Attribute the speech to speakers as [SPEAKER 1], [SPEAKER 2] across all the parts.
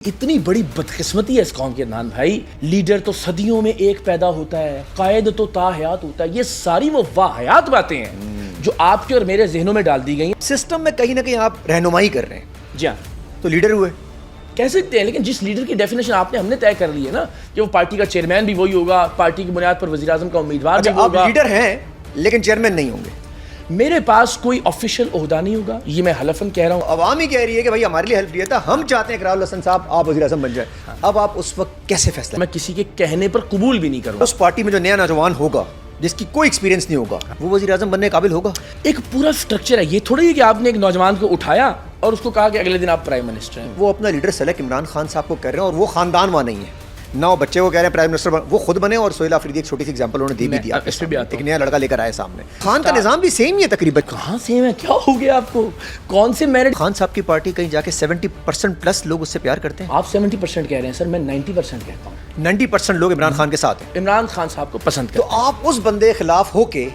[SPEAKER 1] اتنی بڑی بدقسمتی ہے اس قوم کے عدنان بھائی. لیڈر تو صدیوں میں ایک پیدا ہوتا ہے, قائد تو تاحیات ہوتا ہے. یہ ساری وہ واحیات باتیں ہیں جو آپ کے اور میرے ذہنوں میں ڈال دی گئی ہیں.
[SPEAKER 2] سسٹم میں کہیں نہ کہیں آپ رہنمائی کر رہے ہیں.
[SPEAKER 1] جی ہاں,
[SPEAKER 2] تو لیڈر ہوئے
[SPEAKER 1] کہہ سکتے ہیں, لیکن جس لیڈر کی ڈیفینیشن آپ نے ہم نے طے کر لی ہے نا کہ وہ پارٹی کا چیئرمین بھی وہی ہوگا, پارٹی کی بنیاد پر وزیر اعظم کا امیدوار بھی
[SPEAKER 2] آپ
[SPEAKER 1] ہوگا.
[SPEAKER 2] لیڈر ہیں لیکن چیئرمین نہیں ہوں گے.
[SPEAKER 1] میرے پاس کوئی آفیشیل عہدہ نہیں ہوگا, یہ میں حلفاً کہہ رہا ہوں.
[SPEAKER 2] عوام ہی کہہ رہی ہے کہ بھائی ہمارے لیے ہیلپ کیا تھا, ہم چاہتے ہیں کہ راول حسن صاحب آپ وزیر اعظم بن جائیں. اب آپ اس وقت کیسے فیصلہ؟
[SPEAKER 1] میں کسی کے کہنے پر قبول بھی نہیں کروں.
[SPEAKER 2] اس پارٹی میں جو نیا نوجوان ہوگا جس کی کوئی ایکسپیرینس نہیں ہوگا وہ وزیر اعظم بننے کے قابل ہوگا؟
[SPEAKER 1] ایک پورا سٹرکچر ہے. یہ تھوڑی ہے کہ آپ نے ایک نوجوان کو اٹھایا اور اس کو کہا کہ اگلے دن آپ پرائم منسٹر ہیں.
[SPEAKER 2] وہ اپنا لیڈر سلیکٹ عمران خان صاحب کو کہہ رہے ہیں اور وہ خاندان وہاں نہیں ہے. نہ وہ بچے کو کہہ رہے ہیں پرائم منسٹر وہ خود بنے, اور سہیل آفریدی ایک چھوٹی سی ایگزامپل انہوں نے دی بھی دیا.
[SPEAKER 1] اس پہ بھی آتا
[SPEAKER 2] ایک نیا لڑکا لے کر آئے سامنے. خان کا نظام بھی سیم ہی ہے تقریباً.
[SPEAKER 1] کہاں سیم ہے؟ کیا ہو گیا آپ کو؟ کون سے میرٹ؟
[SPEAKER 2] خان صاحب کی پارٹی کہیں جا کے 70% پلس لوگ اس سے پیار کرتے ہیں.
[SPEAKER 1] آپ 70% کہہ رہے ہیں سر, میں 90% کہتا ہوں.
[SPEAKER 2] 90% لوگ عمران خان کے ساتھ ہیں.
[SPEAKER 1] عمران خان صاحب کو پسند
[SPEAKER 2] تو
[SPEAKER 1] کرتے ہیں.
[SPEAKER 2] آپ اس بندے خلاف ہو کے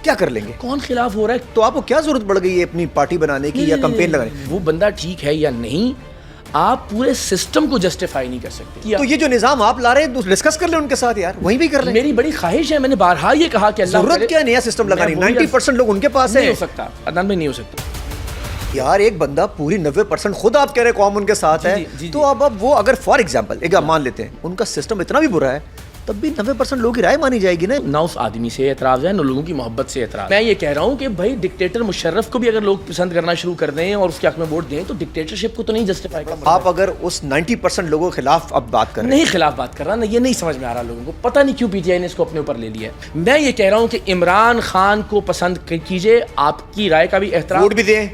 [SPEAKER 2] کیا کر لیں گے؟
[SPEAKER 1] کون خلاف ہو رہا ہے؟
[SPEAKER 2] تو آپ کو کیا ضرورت پڑ گئی ہے اپنی پارٹی بنانے کی یا کمپین لگانے کی؟
[SPEAKER 1] وہ بندہ ٹھیک ہے یا نہیں, آپ پورے سسٹم کو جسٹیفائی نہیں کر سکتے.
[SPEAKER 2] تو یہ جو نظام آپ لا رہے ہیں ڈسکس کر لیں ان کے ساتھ یار, وہیں بھی کر لیں.
[SPEAKER 1] میری بڑی خواہش ہے, میں نے بارہا یہ کہا کہ اللہ
[SPEAKER 2] ضرورت کیا ہے نیا سسٹم لگانے؟ 90% لوگ ان کے پاس ہیں.
[SPEAKER 1] نہیں ہو سکتا عدنان بھائی, نہیں ہو سکتا
[SPEAKER 2] یار. ایک بندہ پوری 90% خود آپ کہہ رہے قوم ان کے ساتھ ہے, تو اب وہ اگر فار ایگزامپل ایک مان لیتے ہیں ان کا سسٹم اتنا بھی برا ہے, تب بھی 90% لوگوں کی رائے مانی جائے گی نا.
[SPEAKER 1] نہ اس آدمی سے اعتراض ہے, نہ لوگوں کی محبت سے اعتراض. میں یہ کہہ رہا ہوں کہ بھائی ڈکٹیٹر مشرف کو بھی اگر لوگ پسند کرنا شروع کر دیں اور اس کے حق میں ووٹ دیں تو ڈکٹیٹرشپ کو تو نہیں جسٹیفائی کرنا.
[SPEAKER 2] آپ اگر اس 90% لوگوں کے خلاف اب بات کر رہے ہیں.
[SPEAKER 1] نہیں خلاف بات کر رہا نا, یہ نہیں سمجھ میں آ رہا لوگوں کو, پتہ نہیں کیوں پی ٹی آئی نے اس کو اپنے اوپر لے لیا ہے. میں یہ کہہ رہا ہوں کہ عمران خان کو پسند کیجئے, آپ کی رائے کا بھی احترام.
[SPEAKER 2] ووٹ بھی دیں.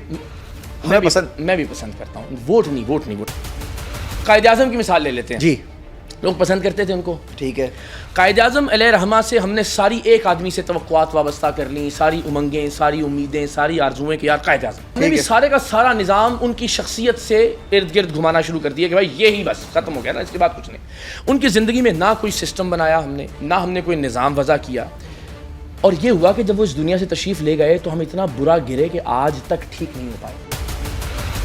[SPEAKER 1] میں بھی پسند کرتا ہوں. ووٹ نہیں. قائد اعظم کی مثال لے لیتے ہیں.
[SPEAKER 2] جی,
[SPEAKER 1] لوگ پسند کرتے تھے ان کو,
[SPEAKER 2] ٹھیک ہے.
[SPEAKER 1] قائد اعظم علیہ رحمہ سے ہم نے ساری ایک آدمی سے توقعات وابستہ کر لیں, ساری امنگیں, ساری امیدیں, ساری آرزویں کہ یار قائد اعظم. ہم نے بھی سارے کا سارا نظام ان کی شخصیت سے ارد گرد گھمانا شروع کر دیا کہ بھائی یہی بس ختم ہو گیا نا, اس کے بعد کچھ نہیں. ان کی زندگی میں نہ کوئی سسٹم بنایا ہم نے, نہ ہم نے کوئی نظام وضع کیا, اور یہ ہوا کہ جب وہ اس دنیا سے تشریف لے گئے تو ہم اتنا برا گرے کہ آج تک ٹھیک نہیں ہو پائے.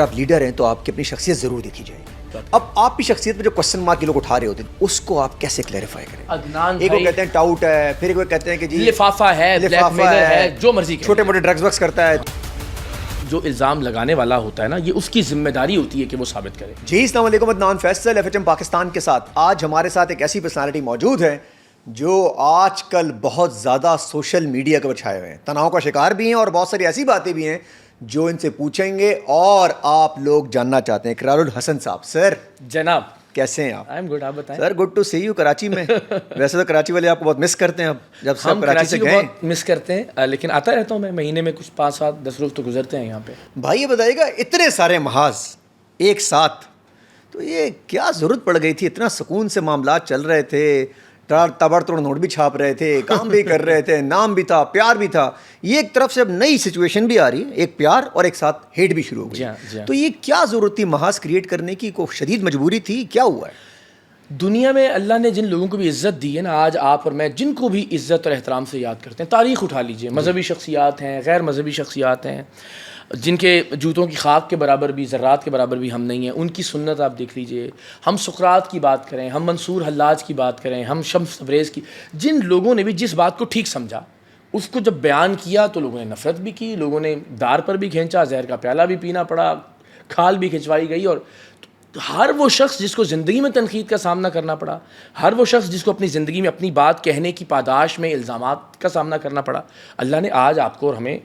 [SPEAKER 2] آپ لیڈر ہیں تو آپ کی اپنی شخصیت ضرور دیکھی جائے گی. اب آپ کی شخصیت پہ جو کوسچن مارک کے لوگ اٹھا رہے ہوتے ہیں اس کو آپ کیسے کلیریفائی کریں؟
[SPEAKER 1] عدنان
[SPEAKER 2] ایک کو کہتے ہیں ٹاؤٹ ہے, پھر ایک کو کہتے ہیں کہ جی
[SPEAKER 1] لفافہ ہے, بلیک میلر ہے, جو مرضی کہیں.
[SPEAKER 2] چھوٹے موٹے ڈرگز وکس کرتا ہے.
[SPEAKER 1] جو الزام لگانے والا ہوتا ہے نا, یہ اس کی ذمہ داری ہوتی ہے کہ وہ ثابت کرے.
[SPEAKER 2] جی السلام علیکم, عدنان فیصل, FHM پاکستان کے ساتھ. آج ہمارے ساتھ ایک ایسی پرسنالٹی موجود ہے جو آج کل بہت زیادہ سوشل میڈیا کے اوپر چھائے ہوئے ہیں, تناؤ کا شکار بھی ہیں, اور بہت ساری ایسی باتیں بھی ہیں جو ان سے پوچھیں گے اور آپ لوگ جاننا چاہتے ہیں. راول حسن صاحب, سر
[SPEAKER 1] جناب
[SPEAKER 2] کیسے ہیں آپ؟
[SPEAKER 1] آئی ایم گڈ, آپ بتائیں.
[SPEAKER 2] Sir good to see you Karachi میں. ویسے تو کراچی والے آپ کو بہت مس کرتے ہیں, اب جب سے آپ کراچی سے گئے.
[SPEAKER 1] بہت مس کرتے ہیں, لیکن آتا رہتا ہوں میں, مہینے میں کچھ 5-7-10 روز تو گزرتے ہیں یہاں پہ.
[SPEAKER 2] بھائی یہ بتائیے گا, اتنے سارے محاذ ایک ساتھ, تو یہ کیا ضرورت پڑ گئی تھی؟ اتنا سکون سے معاملات چل رہے تھے, تبڑ توڑ نوٹ بھی چھاپ رہے تھے, کام بھی کر رہے تھے, نام بھی تھا, پیار بھی تھا. یہ ایک طرف سے اب نئی سچویشن بھی آ رہی ہے, ایک پیار اور ایک ساتھ ہیٹ بھی شروع ہو گئی. تو یہ کیا ضرورت تھی محاذ کریٹ کرنے کی؟ کوئی شدید مجبوری تھی, کیا ہوا ہے؟
[SPEAKER 1] دنیا میں اللہ نے جن لوگوں کو بھی عزت دی ہے نا, آج آپ اور میں جن کو بھی عزت اور احترام سے یاد کرتے ہیں, تاریخ اٹھا لیجئے, مذہبی شخصیات ہیں, غیر مذہبی شخصیات ہیں, جن کے جوتوں کی خاک کے برابر بھی, ذرات کے برابر بھی ہم نہیں ہیں, ان کی سنت آپ دیکھ لیجئے. ہم سقراط کی بات کریں, ہم منصور حلاج کی بات کریں, ہم شمس تبریز کی, جن لوگوں نے بھی جس بات کو ٹھیک سمجھا اس کو جب بیان کیا تو لوگوں نے نفرت بھی کی, لوگوں نے دار پر بھی کھینچا, زہر کا پیالہ بھی پینا پڑا, کھال بھی کھنچوائی گئی. اور ہر وہ شخص جس کو زندگی میں تنقید کا سامنا کرنا پڑا, ہر وہ شخص جس کو اپنی زندگی میں اپنی بات کہنے کی پاداش میں الزامات کا سامنا کرنا پڑا, اللہ نے آج آپ کو اور ہمیں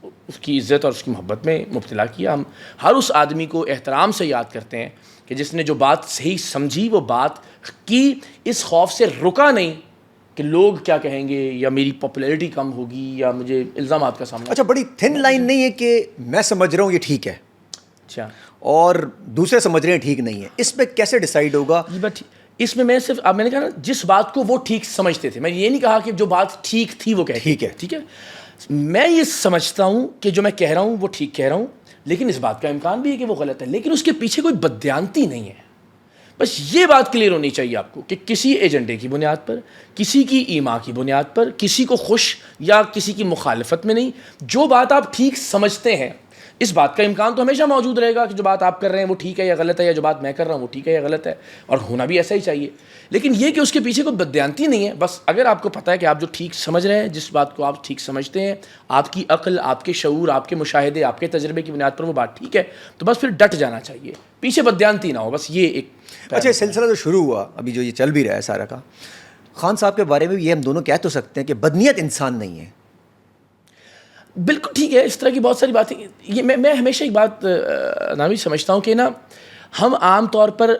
[SPEAKER 1] اس کی عزت اور اس کی محبت میں مبتلا کیا. ہم ہر اس آدمی کو احترام سے یاد کرتے ہیں کہ جس نے جو بات صحیح سمجھی وہ بات کی, اس خوف سے رکا نہیں کہ لوگ کیا کہیں گے, یا میری پاپولیرٹی کم ہوگی, یا مجھے الزامات کا سامنا.
[SPEAKER 2] اچھا, بڑی تھن لائن نہیں ہے کہ میں سمجھ رہا ہوں یہ ٹھیک ہے
[SPEAKER 1] اچھا
[SPEAKER 2] اور دوسرے سمجھ رہے ہیں ٹھیک نہیں ہے, اس پہ کیسے ڈیسائیڈ ہوگا؟
[SPEAKER 1] اس میں صرف اب میں نے کہا نا, جس بات کو وہ ٹھیک سمجھتے تھے, میں یہ نہیں کہا کہ جو بات ٹھیک تھی وہ کہتے. ٹھیک ہے, میں یہ سمجھتا ہوں کہ جو میں کہہ رہا ہوں وہ ٹھیک کہہ رہا ہوں, لیکن اس بات کا امکان بھی ہے کہ وہ غلط ہے, لیکن اس کے پیچھے کوئی بددیانتی نہیں ہے. بس یہ بات کلیئر ہونی چاہیے آپ کو کہ کسی ایجنڈے کی بنیاد پر, کسی کی ایما کی بنیاد پر, کسی کو خوش یا کسی کی مخالفت میں نہیں, جو بات آپ ٹھیک سمجھتے ہیں, اس بات کا امکان تو ہمیشہ موجود رہے گا کہ جو بات آپ کر رہے ہیں وہ ٹھیک ہے یا غلط ہے, یا جو بات میں کر رہا ہوں وہ ٹھیک ہے یا غلط ہے, اور ہونا بھی ایسا ہی چاہیے. لیکن یہ کہ اس کے پیچھے کوئی بددیانتی نہیں ہے. بس اگر آپ کو پتہ ہے کہ آپ جو ٹھیک سمجھ رہے ہیں, جس بات کو آپ ٹھیک سمجھتے ہیں, آپ کی عقل, آپ کے شعور, آپ کے مشاہدے, آپ کے تجربے کی بنیاد پر وہ بات ٹھیک ہے, تو بس پھر ڈٹ جانا چاہیے, پیچھے بددیانتی نہ ہو. بس یہ ایک
[SPEAKER 2] اچھا سلسلہ جو شروع ہوا ابھی جو یہ چل بھی رہا ہے سارا کا, خان صاحب کے بارے میں یہ ہم دونوں کہہ تو سکتے ہیں کہ بدنیت انسان نہیں ہے.
[SPEAKER 1] بالکل ٹھیک ہے, اس طرح کی بہت ساری باتیں. یہ میں ہمیشہ ایک بات نامی سمجھتا ہوں کہ نا, ہم عام طور پر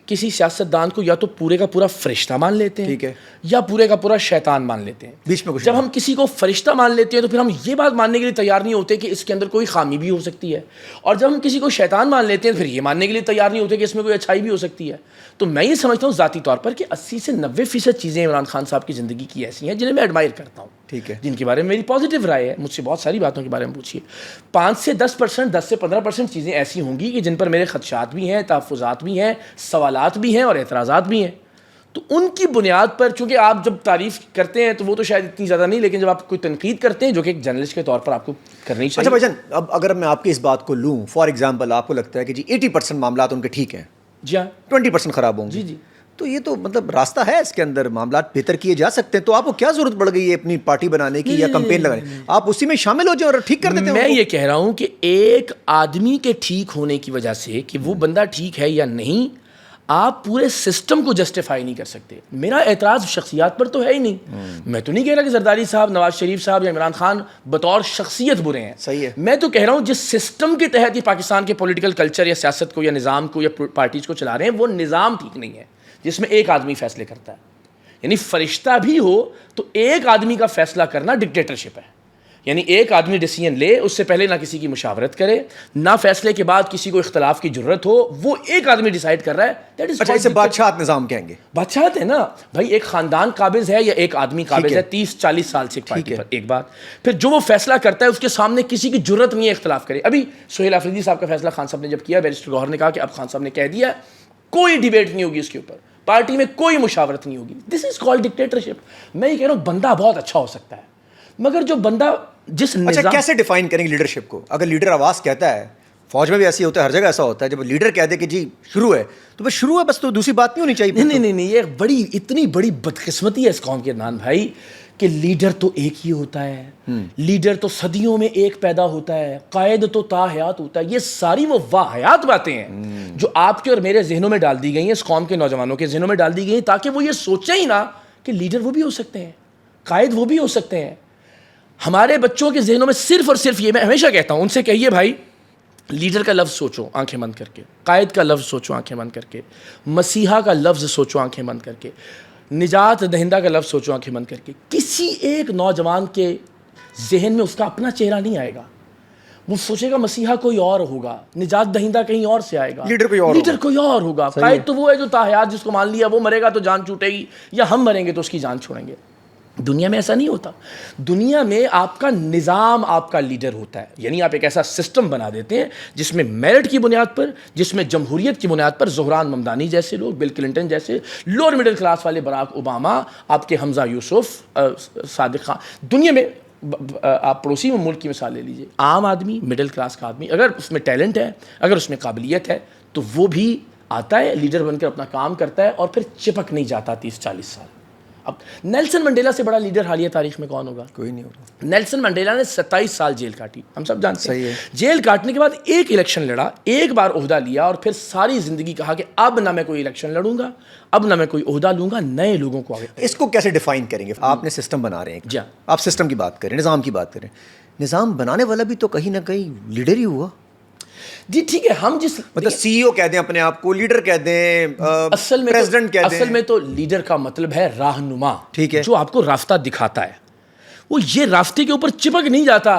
[SPEAKER 1] کسی سیاستدان کو یا تو پورے کا پورا فرشتہ مان لیتے ہیں,
[SPEAKER 2] ٹھیک ہے,
[SPEAKER 1] یا پورے کا پورا شیطان مان لیتے ہیں.
[SPEAKER 2] بیچ میں کچھ
[SPEAKER 1] جب ہم کسی کو فرشتہ مان لیتے ہیں تو پھر ہم یہ بات ماننے کے لیے تیار نہیں ہوتے کہ اس کے اندر کوئی خامی بھی ہو سکتی ہے, اور جب ہم کسی کو شیطان مان لیتے ہیں پھر یہ ماننے کے لیے تیار نہیں ہوتے کہ اس میں کوئی اچھائی بھی ہو سکتی ہے. تو میں یہ سمجھتا ہوں ذاتی طور پر کہ 80 سے 90% چیزیں عمران خان صاحب کی زندگی کی ایسی ہیں جنہیں میں ایڈمائر کرتا ہوں,
[SPEAKER 2] ٹھیک ہے,
[SPEAKER 1] جن کے بارے میں میری پازیٹیو رائے ہے. مجھ سے بہت ساری باتوں کے بارے میں پوچھیے. 5 سے 10%, 10 سے 15% چیزیں ایسی ہوں گی کہ جن پر میرے خدشات بھی ہیں, تحفظات بھی ہیں, سوالات بھی ہیں اور اعتراضات بھی ہیں. تو ان کی بنیاد پر, چونکہ آپ جب تعریف کرتے ہیں تو وہ تو شاید اتنی زیادہ نہیں, لیکن جب آپ کوئی تنقید کرتے ہیں جو کہ ایک جرنلسٹ کے طور پر آپ کو کرنی چاہیے.
[SPEAKER 2] اچھا بھائی جان, اب اگر میں آپ کی اس بات کو لوں, فار ایگزامپل آپ کو لگتا ہے کہ جی 80% معاملات ان کے ٹھیک ہیں,
[SPEAKER 1] جی ہاں,
[SPEAKER 2] 20% خراب ہوں گے,
[SPEAKER 1] جی جی,
[SPEAKER 2] تو یہ تو مطلب راستہ ہے اس کے اندر, معاملات بہتر کیے جا سکتے ہیں. تو آپ کو کیا ضرورت پڑ گئی ہے اپنی پارٹی بنانے کی یا کمپین لگانے کی؟ آپ اسی میں شامل ہو جائیں اور ٹھیک کر دیتے ہیں.
[SPEAKER 1] میں یہ کہہ رہا ہوں کہ ایک آدمی کے ٹھیک ہونے کی وجہ سے کہ وہ بندہ ٹھیک ہے یا نہیں, آپ پورے سسٹم کو جسٹیفائی نہیں کر سکتے. میرا اعتراض شخصیات پر تو ہے ہی نہیں. میں تو نہیں کہہ رہا کہ زرداری صاحب, نواز شریف صاحب یا عمران خان بطور شخصیت برے ہیں.
[SPEAKER 2] صحیح ہے.
[SPEAKER 1] میں تو کہہ رہا ہوں جس سسٹم کے تحت یہ پاکستان کے پولیٹیکل کلچر یا سیاست کو یا نظام کو یا پارٹیز کو چلا رہے ہیں, وہ نظام ٹھیک نہیں ہے جس میں ایک آدمی فیصلے کرتا ہے. یعنی فرشتہ بھی ہو تو ایک آدمی کا فیصلہ کرنا ڈکٹیٹرشپ ہے. یعنی ایک آدمی ڈیسیژن لے, اس سے پہلے نہ کسی کی مشاورت کرے, نہ فیصلے کے بعد کسی کو اختلاف کی ضرورت ہو, وہ ایک آدمی ڈیسائیڈ کر رہا ہے.
[SPEAKER 2] اچھا اسے بادشاہت نظام کہیں گے.
[SPEAKER 1] بادشاہت ہے نا بھائی, ایک خاندان قابض ہے یا ایک آدمی قابض ہے 30-40 سال سے ایک پارٹی پر. ایک بات پھر جو وہ فیصلہ کرتا ہے اس کے سامنے کسی کی ضرورت نہیں ہے اختلاف کرے. ابھی سہیل آفریدی صاحب کا فیصلہ خان صاحب نے جب کیا, بیرسٹر گوہر نے کہا کہ اب خان صاحب نے کہہ دیا کوئی ڈیبیٹ نہیں ہوگی اس کے اوپر, پارٹی میں کوئی مشاورت نہیں ہوگی. دس از کالڈ ڈکٹیٹرشپ. میں یہ کہہ رہا ہوں بندہ بہت اچھا ہو سکتا ہے, مگر جو بندہ جس
[SPEAKER 2] اچھا کیسے ڈیفائن کریں گے لیڈرشپ کو؟ اگر لیڈر آواز کہتا ہے, فوج میں بھی ایسی ہوتا ہے, ہر جگہ ایسا ہوتا ہے, جب لیڈر کہہ دے کہ جی شروع ہے تو بس شروع ہے, بس تو دوسری بات نہیں ہونی چاہیے.
[SPEAKER 1] نہیں, یہ اتنی بڑی بدقسمتی ہے اس قوم کے عدنان بھائی کہ لیڈر تو ایک ہی ہوتا ہے, لیڈر تو صدیوں میں ایک پیدا ہوتا ہے, قائد تو تا حیات ہوتا ہے. یہ ساری وہ واحیات باتیں ہیں جو آپ کے اور میرے ذہنوں میں ڈال دی گئی ہیں, اس قوم کے نوجوانوں کے ذہنوں میں ڈال دی گئی ہیں, تاکہ وہ یہ سوچیں ہی نہ کہ لیڈر وہ بھی ہو سکتے ہیں, قائد وہ بھی ہو سکتے ہیں. ہمارے بچوں کے ذہنوں میں صرف اور صرف یہ, میں ہمیشہ کہتا ہوں ان سے کہیے بھائی لیڈر کا لفظ سوچو آنکھیں بند کر کے, قائد کا لفظ سوچو آنکھیں بند کر کے, مسیحا کا لفظ سوچو آنکھیں بند کر کے, نجات دہندہ کا لفظ سوچو آنکھیں بند کر کے. کسی ایک نوجوان کے ذہن میں اس کا اپنا چہرہ نہیں آئے گا. وہ سوچے گا مسیحا کوئی اور ہوگا, نجات دہندہ کہیں اور سے آئے گا, لیڈر کوئی اور ہوگا. قائد تو وہ ہے جو تاحیات جس کو مان لیا وہ مرے گا تو جان چھوٹے گی, یا ہم مریں گے تو اس کی جان چھوڑیں گے. دنیا میں ایسا نہیں ہوتا. دنیا میں آپ کا نظام آپ کا لیڈر ہوتا ہے. یعنی آپ ایک ایسا سسٹم بنا دیتے ہیں جس میں میرٹ کی بنیاد پر, جس میں جمہوریت کی بنیاد پر زہران ممدانی جیسے لوگ, بل کلنٹن جیسے, لوور مڈل کلاس والے براک اوباما, آپ کے حمزہ یوسف, صادق خان. دنیا میں آپ پڑوسی ملک کی مثال لے لیجیے, عام آدمی, مڈل کلاس کا آدمی, اگر اس میں ٹیلنٹ ہے, اگر اس میں قابلیت ہے, تو وہ بھی آتا ہے لیڈر بن کر اپنا کام کرتا ہے اور پھر چپک نہیں جاتا 30-40 سال. اب نیلسن منڈیلا سے بڑا لیڈر حالیہ تاریخ میں کون ہوگا؟
[SPEAKER 2] کوئی نہیں ہوگا.
[SPEAKER 1] نیلسن منڈیلا نے 27 سال جیل کاٹی, ہم سب جانتے ہیں. جیل کاٹنے کے بعد ایک الیکشن لڑا, ایک بار عہدہ لیا, اور پھر ساری زندگی کہا کہ اب نہ میں کوئی الیکشن لڑوں گا, اب نہ میں کوئی عہدہ لوں گا, نئے لوگوں کو آگے.
[SPEAKER 2] اس کو کیسے ڈیفائن کریں گے؟ آپ نے سسٹم بنا رہے ہیں,
[SPEAKER 1] جی
[SPEAKER 2] آپ سسٹم کی بات کریں, نظام کی بات کریں. نظام بنانے والا بھی تو کہیں نہ کہیں لیڈر ہی ہوا.
[SPEAKER 1] جی ٹھیک ہے, ہم جس
[SPEAKER 2] مطلب سی ای او کہہ دیں اپنے آپ کو, لیڈر کہہ دیں, پریزیڈنٹ کہہ دیں.
[SPEAKER 1] اصل میں تو لیڈر کا مطلب ہے راہنما,
[SPEAKER 2] ٹھیک ہے,
[SPEAKER 1] جو آپ کو راستہ دکھاتا ہے. وہ یہ راستے کے اوپر چپک نہیں جاتا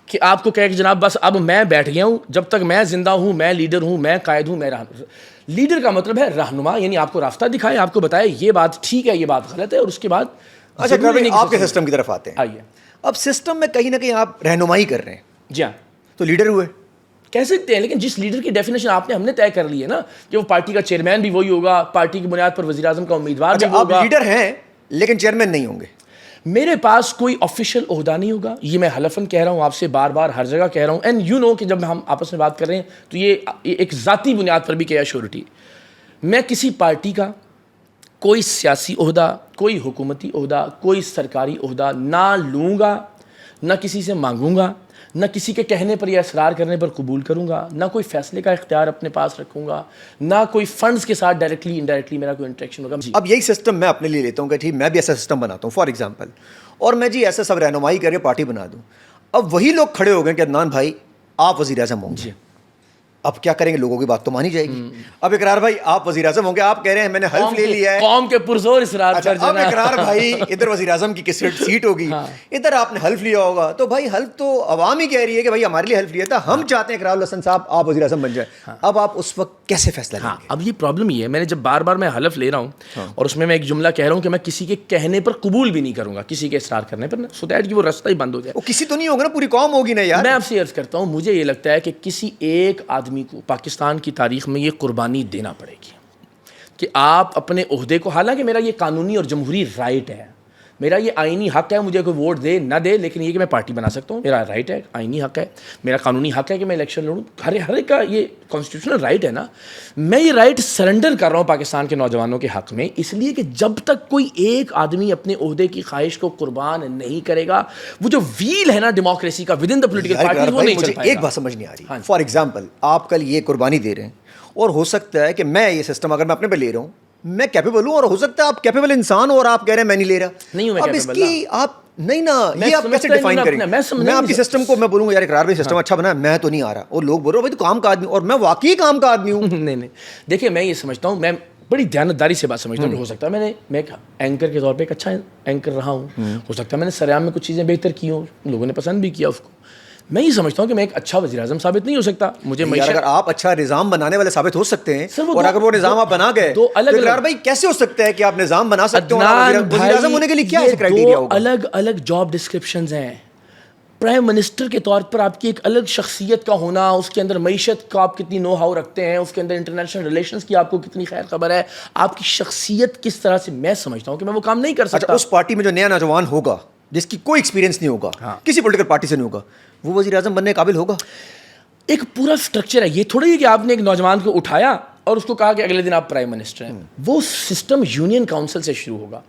[SPEAKER 1] کہ آپ کو کہے کہ جناب بس اب میں بیٹھ گیا ہوں, جب تک میں زندہ ہوں میں لیڈر ہوں, میں قائد ہوں, میں لیڈر کا مطلب ہے رہنما. یعنی آپ کو راستہ دکھائے, آپ کو بتائے یہ بات ٹھیک ہے, یہ بات غلط ہے, اور اس کے بعد
[SPEAKER 2] اچھا آپ کے سسٹم کی طرف آتے ہیں.
[SPEAKER 1] آئیے,
[SPEAKER 2] اب سسٹم میں کہیں نہ کہیں آپ رہنمائی کر رہے ہیں.
[SPEAKER 1] جی ہاں,
[SPEAKER 2] تو لیڈر ہوئے
[SPEAKER 1] کہہ سکتے ہیں, لیکن جس لیڈر کی ڈیفینیشن آپ نے, ہم نے طے کر لی ہے نا کہ وہ پارٹی کا چیئرمین بھی وہی ہوگا, پارٹی کی بنیاد پر وزیر اعظم کا امیدوار بھی ہوگا.
[SPEAKER 2] آپ لیڈر ہیں لیکن چیئرمین نہیں ہوں گے.
[SPEAKER 1] میرے پاس کوئی آفیشیل عہدہ نہیں ہوگا, یہ میں حلفاً کہہ رہا ہوں آپ سے, بار بار ہر جگہ کہہ رہا ہوں, اینڈ یو نو کہ جب ہم آپس میں بات کر رہے ہیں تو یہ ایک ذاتی بنیاد پر بھی کیا شیورٹی, میں کسی پارٹی کا کوئی سیاسی عہدہ, کوئی حکومتی عہدہ, کوئی سرکاری عہدہ نہ لوں گا, نہ کسی سے مانگوں گا, نہ کسی کے کہنے پر یا اصرار کرنے پر قبول کروں گا, نہ کوئی فیصلے کا اختیار اپنے پاس رکھوں گا, نہ کوئی فنڈز کے ساتھ ڈائریکٹلی انڈائریکٹلی میرا کوئی انٹریکشن ہوگا.
[SPEAKER 2] اب یہی سسٹم میں اپنے لیے لیتا ہوں کہ ٹھیک میں بھی ایسا سسٹم بناتا ہوں فار ایگزامپل, اور میں جی ایسا سب رہنمائی کر کے پارٹی بنا دوں. اب وہی لوگ کھڑے ہو گئے کہ عدنان بھائی آپ وزیر اعظم ہوں گے. اب کیا کریں گے, لوگوں کی بات تو مانی جائے گی. اب اقرار بھائی آپ وزیر اعظم ہوں گے, آپ کہہ رہے ہیں میں نے حلف لے لیا ہے,
[SPEAKER 1] قوم کے پرزور اصرار پر
[SPEAKER 2] اب اقرار بھائی ادھر وزیر اعظم کی کس سیٹ ہوگی, ادھر آپ نے حلف لیا ہوگا, تو بھائی حلف تو عوام ہی کہہ رہی ہے کہ بھائی ہمارے لیے حلف لیا تھا, ہم چاہتے ہیں اقرار الحسن صاحب آپ وزیر اعظم بن جائیں. اب آپ اس وقت کیسے فیصلہ لیں گے؟
[SPEAKER 1] اب یہ پرابلم یہ ہے, میں نے جب بار بار میں حلف لے رہا ہوں اور اس میں ایک جملہ کہہ رہا ہوں کہ میں کسی کے کہنے پر قبول بھی نہیں کروں گا, کسی کے اصرار کرنے پر, سو دیٹ کہ وہ رستہ ہی بند ہو جائے.
[SPEAKER 2] وہ کسی تو نہیں ہوگا نا, پوری قوم ہوگی نا یار.
[SPEAKER 1] میں آپ سے عرض کرتا ہوں, مجھے یہ لگتا ہے کہ کسی ایک آدمی کو پاکستان کی تاریخ میں یہ قربانی دینا پڑے گی کہ آپ اپنے عہدے کو, حالانکہ میرا یہ قانونی اور جمہوری رائٹ ہے, میرا یہ آئینی حق ہے, مجھے کوئی ووٹ دے نہ دے, لیکن یہ کہ میں پارٹی بنا سکتا ہوں, میرا رائٹ ہے, آئینی حق ہے, میرا قانونی حق ہے کہ میں الیکشن لڑوں, ہر ایک کا یہ کانسٹیٹیوشنل رائٹ ہے نا. میں یہ رائٹ سرنڈر کر رہا ہوں پاکستان کے نوجوانوں کے حق میں, اس لیے کہ جب تک کوئی ایک آدمی اپنے عہدے کی خواہش کو قربان نہیں کرے گا, وہ جو ویل ہے نا ڈیموکریسی کا with in the political party, وہ نہیں چل پائے گا.
[SPEAKER 2] ایک بات سمجھ نہیں آ رہی, فار ایگزامپل آپ کل یہ قربانی دے رہے ہیں, اور ہو سکتا ہے کہ میں یہ سسٹم اگر میں اپنے پہ لے رہا ہوں میں کیپیبل ہوں, اور ہو سکتا ہے آپ کیپیبل انسان ہو اور آپ کہہ رہے ہیں میں نہیں لے رہا.
[SPEAKER 1] نہیں ہوں میں
[SPEAKER 2] اب اس کی آپ نہیں نا, یہ آپ کیسے ڈیفائن کریں گے؟ میں آپ کی سسٹم کو میں بولوں گا یار اقرار بھائی سسٹم اچھا بنا ہے, میں تو نہیں آ رہا, اور لوگ بول رہے ہو بھائی تو کام کا آدمی, اور میں واقعی کام کا آدمی ہوں.
[SPEAKER 1] نہیں دیکھیے میں یہ سمجھتا ہوں, میں بڑی دیانتداری سے بات سمجھتا ہوں کہ ہو سکتا ہے میں ایک اینکر کے طور پہ ایک اچھا اینکر رہا ہوں, ہو سکتا ہے میں نے سریام میں کچھ چیزیں بہتر کی ہوں, لوگوں نے پسند بھی کیا اس کو. میں یہ سمجھتا ہوں کہ میں ایک اچھا وزیر اعظم ثابت نہیں ہو سکتا. مجھے
[SPEAKER 2] اگر آپ اچھا نظام بنانے والے ثابت ہو سکتے ہیں, اور اگر وہ نظام آپ بنا گئے تو اقرار بھائی کیسے ہو سکتا ہے کہ آپ نظام بنا سکتے ہو؟ وزیر اعظم ہونے کے لیے کیا کرائیٹیریا ہوگا؟
[SPEAKER 1] الگ الگ جاب ڈسکرپشنز ہیں. پرائم منسٹر کے طور پر آپ کی ایک الگ شخصیت کا ہونا, اس کے اندر معیشت کا آپ کتنی نو ہاؤ رکھتے ہیں, اس کے اندر انٹرنیشنل ریلیشنز کی آپ کو کتنی خیر خبر ہے, آپ کی شخصیت کس طرح سے, میں سمجھتا ہوں کہ میں وہ کام نہیں کر سکتا.
[SPEAKER 2] اس پارٹی میں جو نیا نوجوان ہوگا جس کی کوئی ایکسپیرینس نہیں ہوگا, کسی پولیٹیکل پارٹی سے نہیں ہوگا, وہ وزیر اعظم بننے قابل ہوگا؟
[SPEAKER 1] ایک پورا سٹرکچر ہے, یہ تھوڑی ہے کہ آپ نے ایک نوجوان کو اٹھایا اور اس کو کہا کہ اگلے دن آپ پرائم منسٹر ہیں. وہ سسٹم یونین کاؤنسل سے شروع ہوگا,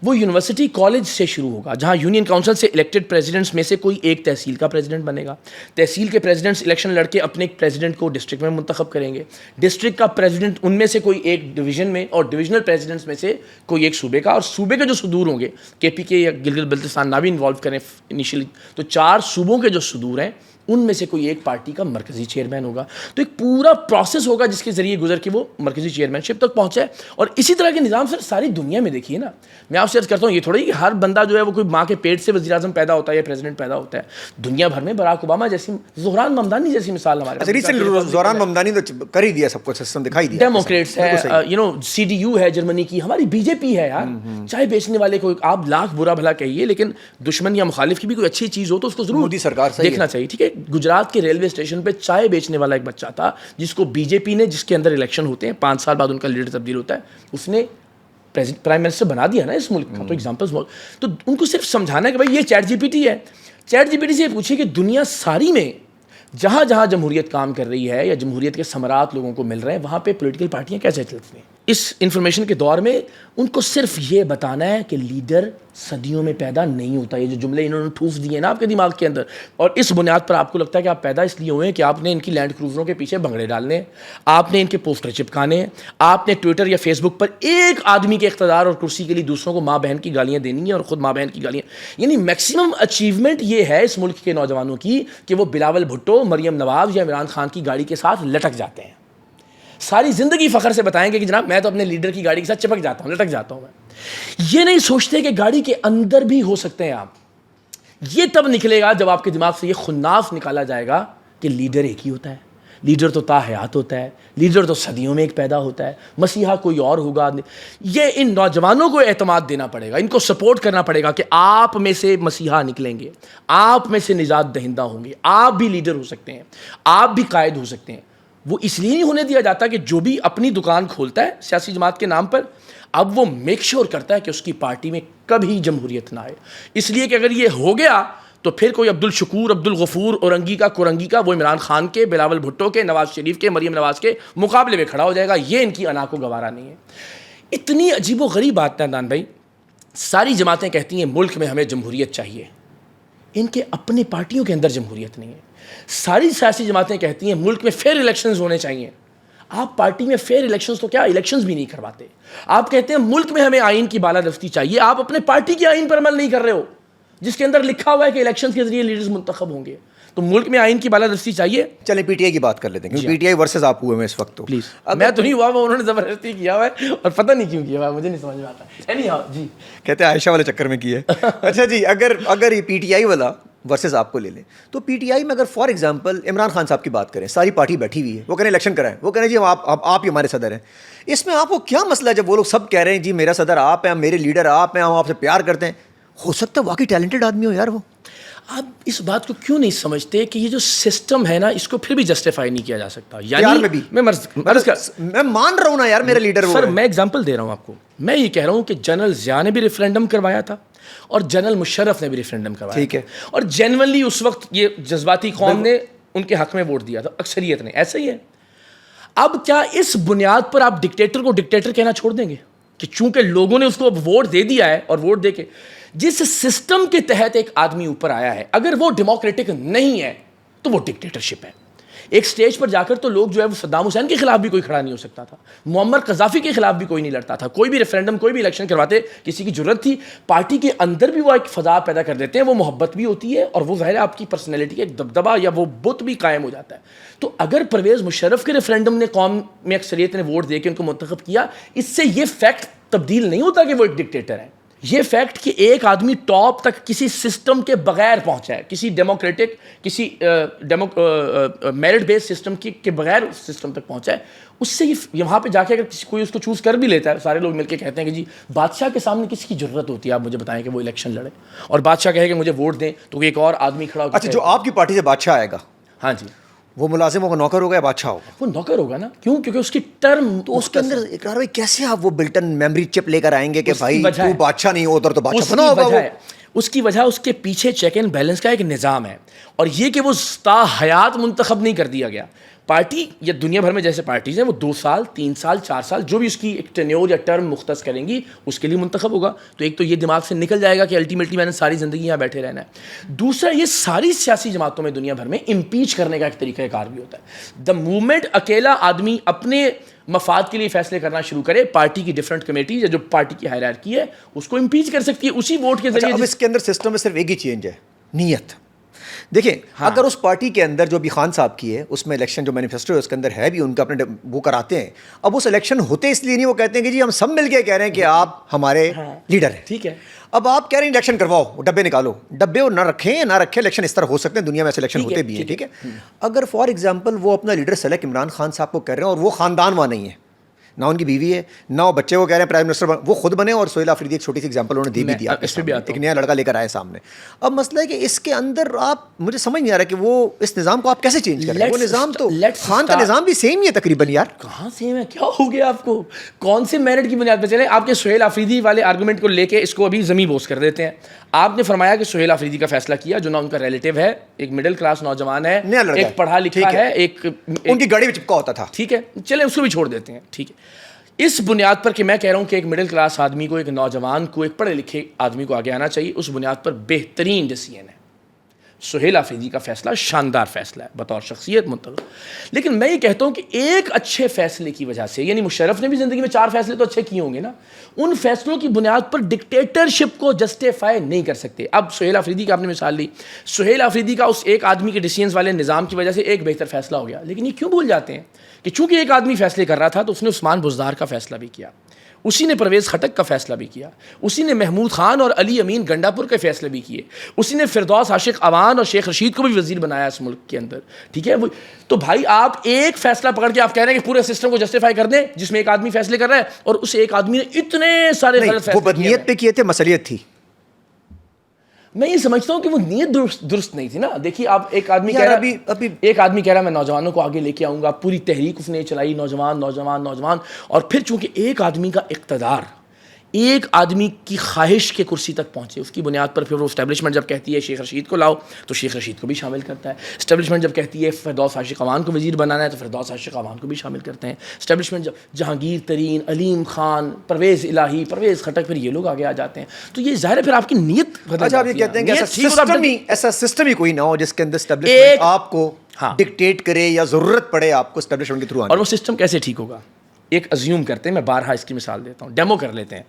[SPEAKER 1] وہ یونیورسٹی کالج سے شروع ہوگا, جہاں یونین کاؤنسل سے الیکٹڈ پریزیڈنٹس میں سے کوئی ایک تحصیل کا پریزیڈنٹ بنے گا. تحصیل کے پریزیڈنٹس الیکشن لڑ کے اپنے ایک پریزیڈنٹ کو ڈسٹرکٹ میں منتخب کریں گے. ڈسٹرکٹ کا پریزیڈنٹ ان میں سے کوئی ایک ڈویژن میں, اور ڈویژنل پریزیڈنٹس میں سے کوئی ایک صوبے کا, اور صوبے کے جو صدور ہوں گے, کے پی کے یا گلگت بلتستان نہ بھی انوالو کریں انیشلی, تو 4 صوبوں کے جو صدور ہیں ان میں سے کوئی ایک پارٹی کا مرکزی چیئرمین ہوگا. تو ایک پورا پروسیس ہوگا جس کے ذریعے گزر کے وہ مرکزی چیئرمین شپ تک پہنچے. اور اسی طرح کے نظام سر ساری دنیا میں دیکھیے نا. میں آپ سے عرض کرتا ہوں, یہ تھوڑی کہ ہر بندہ جو ہے وہ کوئی ماں کے پیٹ سے وزیر اعظم پیدا ہوتا ہے یا پریزیڈنٹ پیدا ہوتا ہے. دنیا بھر میں براک اوباما جیسی, زہران ممدانی جیسی مثال ہمارے
[SPEAKER 2] زہران ممدانی تو کر ہی دیا, سب کو سسٹم دکھائی دیا.
[SPEAKER 1] ڈیموکریٹس ہے, you know C D U ہے جرمنی کی, ہماری بی جے پی ہے یار. چائے بیچنے والے کو آپ لاکھ برا بھلا کہیے, لیکن دشمن یا مخالف کی بھی کوئی اچھی چیز ہو تو اس کو ضرور
[SPEAKER 2] مودی سرکار
[SPEAKER 1] دیکھنا چاہیے. ٹھیک ہے, گجرات کے ریلوے اسٹیشن پہ چائے بیچنے والا ایک بچہ تھا جس کو بی جے پی نے, جس کے اندر الیکشن ہوتے ہیں 5 سال بعد ان کا لیڈر تبدیل ہوتا ہے, اس نے پرائم منسٹر بنا دیا نا اس ملک کا. تو ایگزامپلس تو ان کو صرف سمجھانا ہے کہ بھائی یہ چیٹ جی پی ٹی ہے. چیٹ جی پی ٹی سے یہ پوچھیے کہ دنیا ساری میں جہاں جہاں جمہوریت کام کر رہی ہے یا جمہوریت کے ثمرات لوگوں کو مل رہے ہیں, وہاں پہ پولیٹیکل پارٹیاں کیسے چلتی ہیں. اس انفارمیشن کے دور میں ان کو صرف یہ بتانا ہے کہ لیڈر صدیوں میں پیدا نہیں ہوتا. یہ جو جملے انہوں نے ٹھوس دیے نا آپ کے دماغ کے اندر, اور اس بنیاد پر آپ کو لگتا ہے کہ آپ پیدا اس لیے ہوئے ہیں کہ آپ نے ان کی لینڈ کروزروں کے پیچھے بھنگڑے ڈالنے ہیں, آپ نے ان کے پوسٹر چپکانے ہیں, آپ نے ٹویٹر یا فیس بک پر ایک آدمی کے اقتدار اور کرسی کے لیے دوسروں کو ماں بہن کی گالیاں دینی ہیں اور خود ماں بہن کی گالیاں. یعنی میکسیمم اچیومنٹ یہ ہے اس ملک کے نوجوانوں کی کہ وہ بلاول بھٹو, مریم نواز یا عمران خان کی گاڑی کے ساتھ لٹک جاتے ہیں. ساری زندگی فخر سے بتائیں گے کہ جناب میں تو اپنے لیڈر کی گاڑی کے ساتھ چپک جاتا ہوں, لٹک جاتا ہوں. میں یہ نہیں سوچتے کہ گاڑی کے اندر بھی ہو سکتے ہیں آپ. یہ تب نکلے گا جب آپ کے دماغ سے یہ خناس نکالا جائے گا کہ لیڈر ایک ہی ہوتا ہے, لیڈر تو تا حیات ہوتا ہے, لیڈر تو صدیوں میں ایک پیدا ہوتا ہے, مسیحا کوئی اور ہوگا. یہ ان نوجوانوں کو اعتماد دینا پڑے گا, ان کو سپورٹ کرنا پڑے گا کہ آپ میں سے مسیحا نکلیں گے, آپ میں سے نجات دہندہ ہوں گے, آپ بھی لیڈر ہو سکتے ہیں, آپ بھی قائد ہو سکتے ہیں. وہ اس لیے نہیں ہونے دیا جاتا کہ جو بھی اپنی دکان کھولتا ہے سیاسی جماعت کے نام پر اب وہ میک شور کرتا ہے کہ اس کی پارٹی میں کبھی جمہوریت نہ آئے. اس لیے کہ اگر یہ ہو گیا تو پھر کوئی عبد الشکور، عبد الغفور، اورنگی کا، کورنگی کا وہ عمران خان کے، بلاول بھٹو کے، نواز شریف کے، مریم نواز کے مقابلے میں کھڑا ہو جائے گا. یہ ان کی انا کو گوارا نہیں ہے. اتنی عجیب و غریب بات ہے عدنان بھائی. ساری جماعتیں کہتی ہیں ملک میں ہمیں جمہوریت چاہیے، ان کے اپنے پارٹیوں کے اندر جمہوریت نہیں ہے. ساری سیاسی جماعتیں کہتی ہیں ملک میں فیئر الیکشنز ہونے چاہیے. آپ پارٹی میں فیئر الیکشنز تو کیا الیکشنز بھی نہیں کرواتے. آپ کہتے ہیں ملک میں ہمیں آئین کی بالادستی چاہیے، آپ اپنے پارٹی کے آئین پر عمل نہیں کر رہے ہو جس کے اندر لکھا ہوا ہے کہ الیکشنز کے ذریعے لیڈرز منتخب ہوں گے. تو ملک میں آئین کی بالادستی چاہیے.
[SPEAKER 2] چلیں پی ٹی آئی کی بات کر لیتے ہیں کیونکہ پی ٹی آئی ورسز آپ ہوئے ہیں اس وقت. تو
[SPEAKER 1] پلیز میں تو نہیں ہوا، وہ انہوں نے زبردستی کیا ہوا ہے اور پتہ نہیں کیوں کیا ہوا ہے، مجھے نہیں سمجھ میں آتا. جی
[SPEAKER 2] کہتے ہیں عائشہ والے چکر میں کی ہے. اچھا جی، اگر یہ پی ٹی آئی والا ورسز آپ کو لے لیں تو پی ٹی آئی میں اگر فار ایگزامپل عمران خان صاحب کی بات کریں، ساری پارٹی بیٹھی ہوئی ہے، وہ کہہ رہے ہیں الیکشن کرائیں، وہ کہہ رہے ہیں جی آپ ہی ہمارے صدر ہیں. اس میں آپ کو کیا مسئلہ ہے جب وہ لوگ سب کہہ رہے ہیں جی میرا صدر آپ ہیں، میرے لیڈر آپ ہیں، ہم آپ سے پیار کرتے ہیں. ہو سکتا ہے واقعی ٹیلنٹڈ آدمی ہو یار وہ.
[SPEAKER 1] آپ اس بات کو کیوں نہیں سمجھتے کہ یہ جو سسٹم ہے نا اس کو پھر بھی جسٹیفائی نہیں کیا جا سکتا. یعنی میں
[SPEAKER 2] مان رہا ہوں نا یار میرا لیڈر وہ.
[SPEAKER 1] سر میں ایگزامپل دے رہا ہوں آپ کو. میں یہ کہہ رہا ہوں کہ جنرل ضیاء نے بھی ریفرینڈم کروایا تھا اور جنرل مشرف نے بھی ریفرینڈم کروایا.
[SPEAKER 2] ٹھیک ہے.
[SPEAKER 1] اور جینونلی اس وقت یہ جذباتی قوم نے ان کے حق میں ووٹ دیا تھا، اکثریت نے. ایسا ہی ہے. اب کیا اس بنیاد پر آپ ڈکٹیٹر کو ڈکٹیٹر کہنا چھوڑ دیں گے کہ چونکہ لوگوں نے اس کو اب ووٹ دے دیا ہے اور ووٹ دے کے جس سسٹم کے تحت ایک آدمی اوپر آیا ہے اگر وہ ڈیموکریٹک نہیں ہے تو وہ ڈکٹیٹرشپ ہے. ایک سٹیج پر جا کر تو لوگ جو ہے وہ صدام حسین کے خلاف بھی کوئی کھڑا نہیں ہو سکتا تھا، معمر قذافی کے خلاف بھی کوئی نہیں لڑتا تھا. کوئی بھی ریفرینڈم، کوئی بھی الیکشن کرواتے کسی کی ضرورت تھی. پارٹی کے اندر بھی وہ ایک فضا پیدا کر دیتے ہیں، وہ محبت بھی ہوتی ہے اور وہ ظاہر ہے آپ کی پرسنالٹی کا ایک دبدبہ یا وہ بت بھی قائم ہو جاتا ہے. تو اگر پرویز مشرف کے ریفرینڈم نے قوم میں اکثریت نے ووٹ دے کے ان کو منتخب کیا، اس سے یہ فیکٹ تبدیل نہیں ہوتا کہ وہ ایک ڈکٹیٹر ہے. یہ فیکٹ کہ ایک آدمی ٹاپ تک کسی سسٹم کے بغیر پہنچا ہے، کسی ڈیموکریٹک، کسی میرٹ بیس سسٹم کے بغیر اس سسٹم تک پہنچا ہے، اس سے یہ وہاں پہ جا کے اگر کوئی اس کو چوز کر بھی لیتا ہے، سارے لوگ مل کے کہتے ہیں کہ جی بادشاہ کے سامنے کس کی ضرورت ہوتی ہے، آپ مجھے بتائیں کہ وہ الیکشن لڑے اور بادشاہ کہے کہ مجھے ووٹ دیں تو ایک اور آدمی کھڑا ہوگا.
[SPEAKER 2] اچھا جو آپ کی پارٹی سے بادشاہ آئے گا،
[SPEAKER 1] ہاں جی،
[SPEAKER 2] وہ ملازموں کا نوکر ہوگا یا بادشاہ ہوگا؟
[SPEAKER 1] وہ نوکر ہوگا نا. کیوں؟ کیونکہ اس کی ٹرم
[SPEAKER 2] تو اس کے اندر اقرار بھائی کیسے آپ وہ بلٹن میموری چپ لے کر آئیں گے کہ بھائی تو بادشاہ نہیں ہو ادھر تو بادشاہ بنا ہوگا. وہ
[SPEAKER 1] اس کی وجہ اس کے پیچھے چیک اینڈ بیلنس کا ایک نظام ہے اور یہ کہ وہ تا حیات منتخب نہیں کر دیا گیا. پارٹی یا دنیا بھر میں جیسے پارٹیز ہیں وہ 2 سال 3 سال 4 سال جو بھی اس کی ایک ٹینیور یا ٹرم مختص کریں گی اس کے لیے منتخب ہوگا. تو ایک تو یہ دماغ سے نکل جائے گا کہ الٹیمیٹلی میں نے ساری زندگی یہاں بیٹھے رہنا ہے. دوسرا یہ ساری سیاسی جماعتوں میں دنیا بھر میں امپیچ کرنے کا ایک طریقہ کار بھی ہوتا ہے. دا موومنٹ اکیلا آدمی اپنے مفاد کے لیے فیصلے کرنا شروع کرے، پارٹی کی ڈفرینٹ کمیٹیز یا جو پارٹی کی ہائرارکی ہے اس کو امپیچ کر سکتی ہے اسی ووٹ کے ذریعے.
[SPEAKER 2] اب اس کے اندر سسٹم میں صرف ایک ہی چینج ہے، نیت. دیکھیں اگر اس پارٹی کے اندر جو بھی خان صاحب کی ہے اس میں الیکشن جو مینیفیسٹو ہے اس کے اندر ہے بھی ان کا اپنے وہ کراتے ہیں. اب اس الیکشن ہوتے اس لیے نہیں، وہ کہتے ہیں کہ جی ہم سب مل کے کہہ رہے ہیں کہ آپ ہمارے لیڈر ہیں.
[SPEAKER 1] ٹھیک ہے.
[SPEAKER 2] اب آپ کہہ رہے ہیں الیکشن کرواؤ، ڈبے نکالو، ڈبے نہ رکھیں نہ رکھیں، الیکشن اس طرح ہو سکتے ہیں، دنیا میں ایسے الیکشن ہوتے بھی ہیں. ٹھیک ہے. اگر فار ایگزامپل وہ اپنا لیڈر سلیکٹ عمران خان صاحب کو کر رہے ہیں اور وہ خاندان وہاں نہیں ہے، نہ ان کی بیوی ہے نہ وہ بچے، وہ کہہ رہے ہیں پرائم منسٹر وہ خود بنے، اور سہیل آفریدی ایک چھوٹی سی ایگزامپل انہوں نے دے بھی دیا، ایک نیا لڑکا لے کر آئے سامنے. اب مسئلہ ہے کہ اس کے اندر آپ مجھے سمجھ نہیں آ رہا کہ وہ اس نظام کو آپ کیسے چینج کریں. وہ نظام تو خان کا نظام بھی سیم ہی ہے تقریباً. یار
[SPEAKER 1] کہاں سیم ہے؟ کیا ہو گیا آپ کو؟ کون سے میرٹ کی بنیاد پہ چلیں؟ آپ کے سہیل آفریدی والے آرگومنٹ کو لے کے اس کو ابھی زمین بوس کر دیتے ہیں. آپ نے فرمایا کہ سہیل آفریدی کا فیصلہ کیا جو نہ ان کا ریلیٹیو ہے، ایک مڈل کلاس نوجوان ہے، ایک پڑھا لکھا ہے، ایک
[SPEAKER 2] ان کی گاڑی میں چپکا ہوتا تھا.
[SPEAKER 1] ٹھیک ہے چلیں اس کو بھی چھوڑ دیتے ہیں. ٹھیک ہے. اس بنیاد پر کہ میں کہہ رہا ہوں کہ ایک مڈل کلاس آدمی کو، ایک نوجوان کو، ایک پڑھے لکھے آدمی کو آگے آنا چاہیے، اس بنیاد پر بہترین ڈیسیژن ہے. سہیل آفریدی کا فیصلہ شاندار فیصلہ ہے بطور شخصیت منتخب. لیکن میں یہ کہتا ہوں کہ ایک اچھے فیصلے کی وجہ سے، یعنی مشرف نے بھی زندگی میں 4 فیصلے تو اچھے کیے ہوں گے نا، ان فیصلوں کی بنیاد پر ڈکٹیٹرشپ کو جسٹیفائی نہیں کر سکتے. اب سہیل آفریدی کا آپ نے مثال لی، سہیل آفریدی کا اس ایک آدمی کے ڈیسیژنز والے نظام کی وجہ سے ایک بہتر فیصلہ ہو گیا. لیکن یہ کیوں بھول جاتے ہیں کہ چونکہ ایک آدمی فیصلے کر رہا تھا تو اس نے عثمان بزدار کا فیصلہ بھی کیا، اسی نے پرویز خٹک کا فیصلہ بھی کیا، اسی نے محمود خان اور علی امین گنڈاپور کے فیصلے بھی کیے، اسی نے فردوس عاشق عوان اور شیخ رشید کو بھی وزیر بنایا اس ملک کے اندر. ٹھیک ہے. تو بھائی آپ ایک فیصلہ پکڑ کے آپ کہہ رہے ہیں کہ پورے سسٹم کو جسٹیفائی کر دیں جس میں ایک آدمی فیصلے کر رہا ہے، اور اس ایک آدمی نے اتنے سارے غلط فیصلے.
[SPEAKER 2] وہ بدنیت پہ کیے تھے، مسئلیت تھی.
[SPEAKER 1] میں یہ سمجھتا ہوں کہ وہ نیت درست نہیں تھی نا. دیکھیے آپ ایک آدمی کہہ
[SPEAKER 2] یار
[SPEAKER 1] رہا
[SPEAKER 2] ابھی
[SPEAKER 1] ایک آدمی کہہ رہا میں نوجوانوں کو آگے لے کے آؤں گا, پوری تحریک اس نے چلائی, نوجوان, اور پھر چونکہ ایک آدمی کا اقتدار ایک آدمی کی خواہش کے کرسی تک پہنچے, اس کی بنیاد پر پھر وہ اسٹیبلشمنٹ جب کہتی ہے شیخ رشید کو لاؤ تو شیخ رشید کو بھی شامل کرتا ہے. اسٹیبلشمنٹ جب کہتی ہے فردوس عاشق اعوان کو وزیر بنانا ہے تو فردوس عاشق اعوان کو بھی شامل کرتے ہیں. اسٹیبلشمنٹ جب جہانگیر ترین, علیم خان, پرویز الہی, پرویز خٹک, پھر یہ لوگ آگے آ جاتے ہیں. تو یہ ظاہر ہے پھر آپ کی نیت بدل
[SPEAKER 2] اچھا آپ یہ
[SPEAKER 1] جاتی ہے.
[SPEAKER 2] کہتے ہیں کہ
[SPEAKER 1] نیت
[SPEAKER 2] ایسا سسٹم ہی کوئی نہ ہو جس کے اندر اسٹیبلشمنٹ آپ کو
[SPEAKER 1] ہاں
[SPEAKER 2] ڈکٹیٹ کرے یا ضرورت پڑے آپ کو اسٹیبلشمنٹ کے تھرو آنے.
[SPEAKER 1] اور وہ سسٹم کیسے ٹھیک ہوگا؟ ایک ازیوم کرتے ہیں, میں بارہا اس کی مثال دیتا ہوں, ڈیمو کر لیتے ہیں.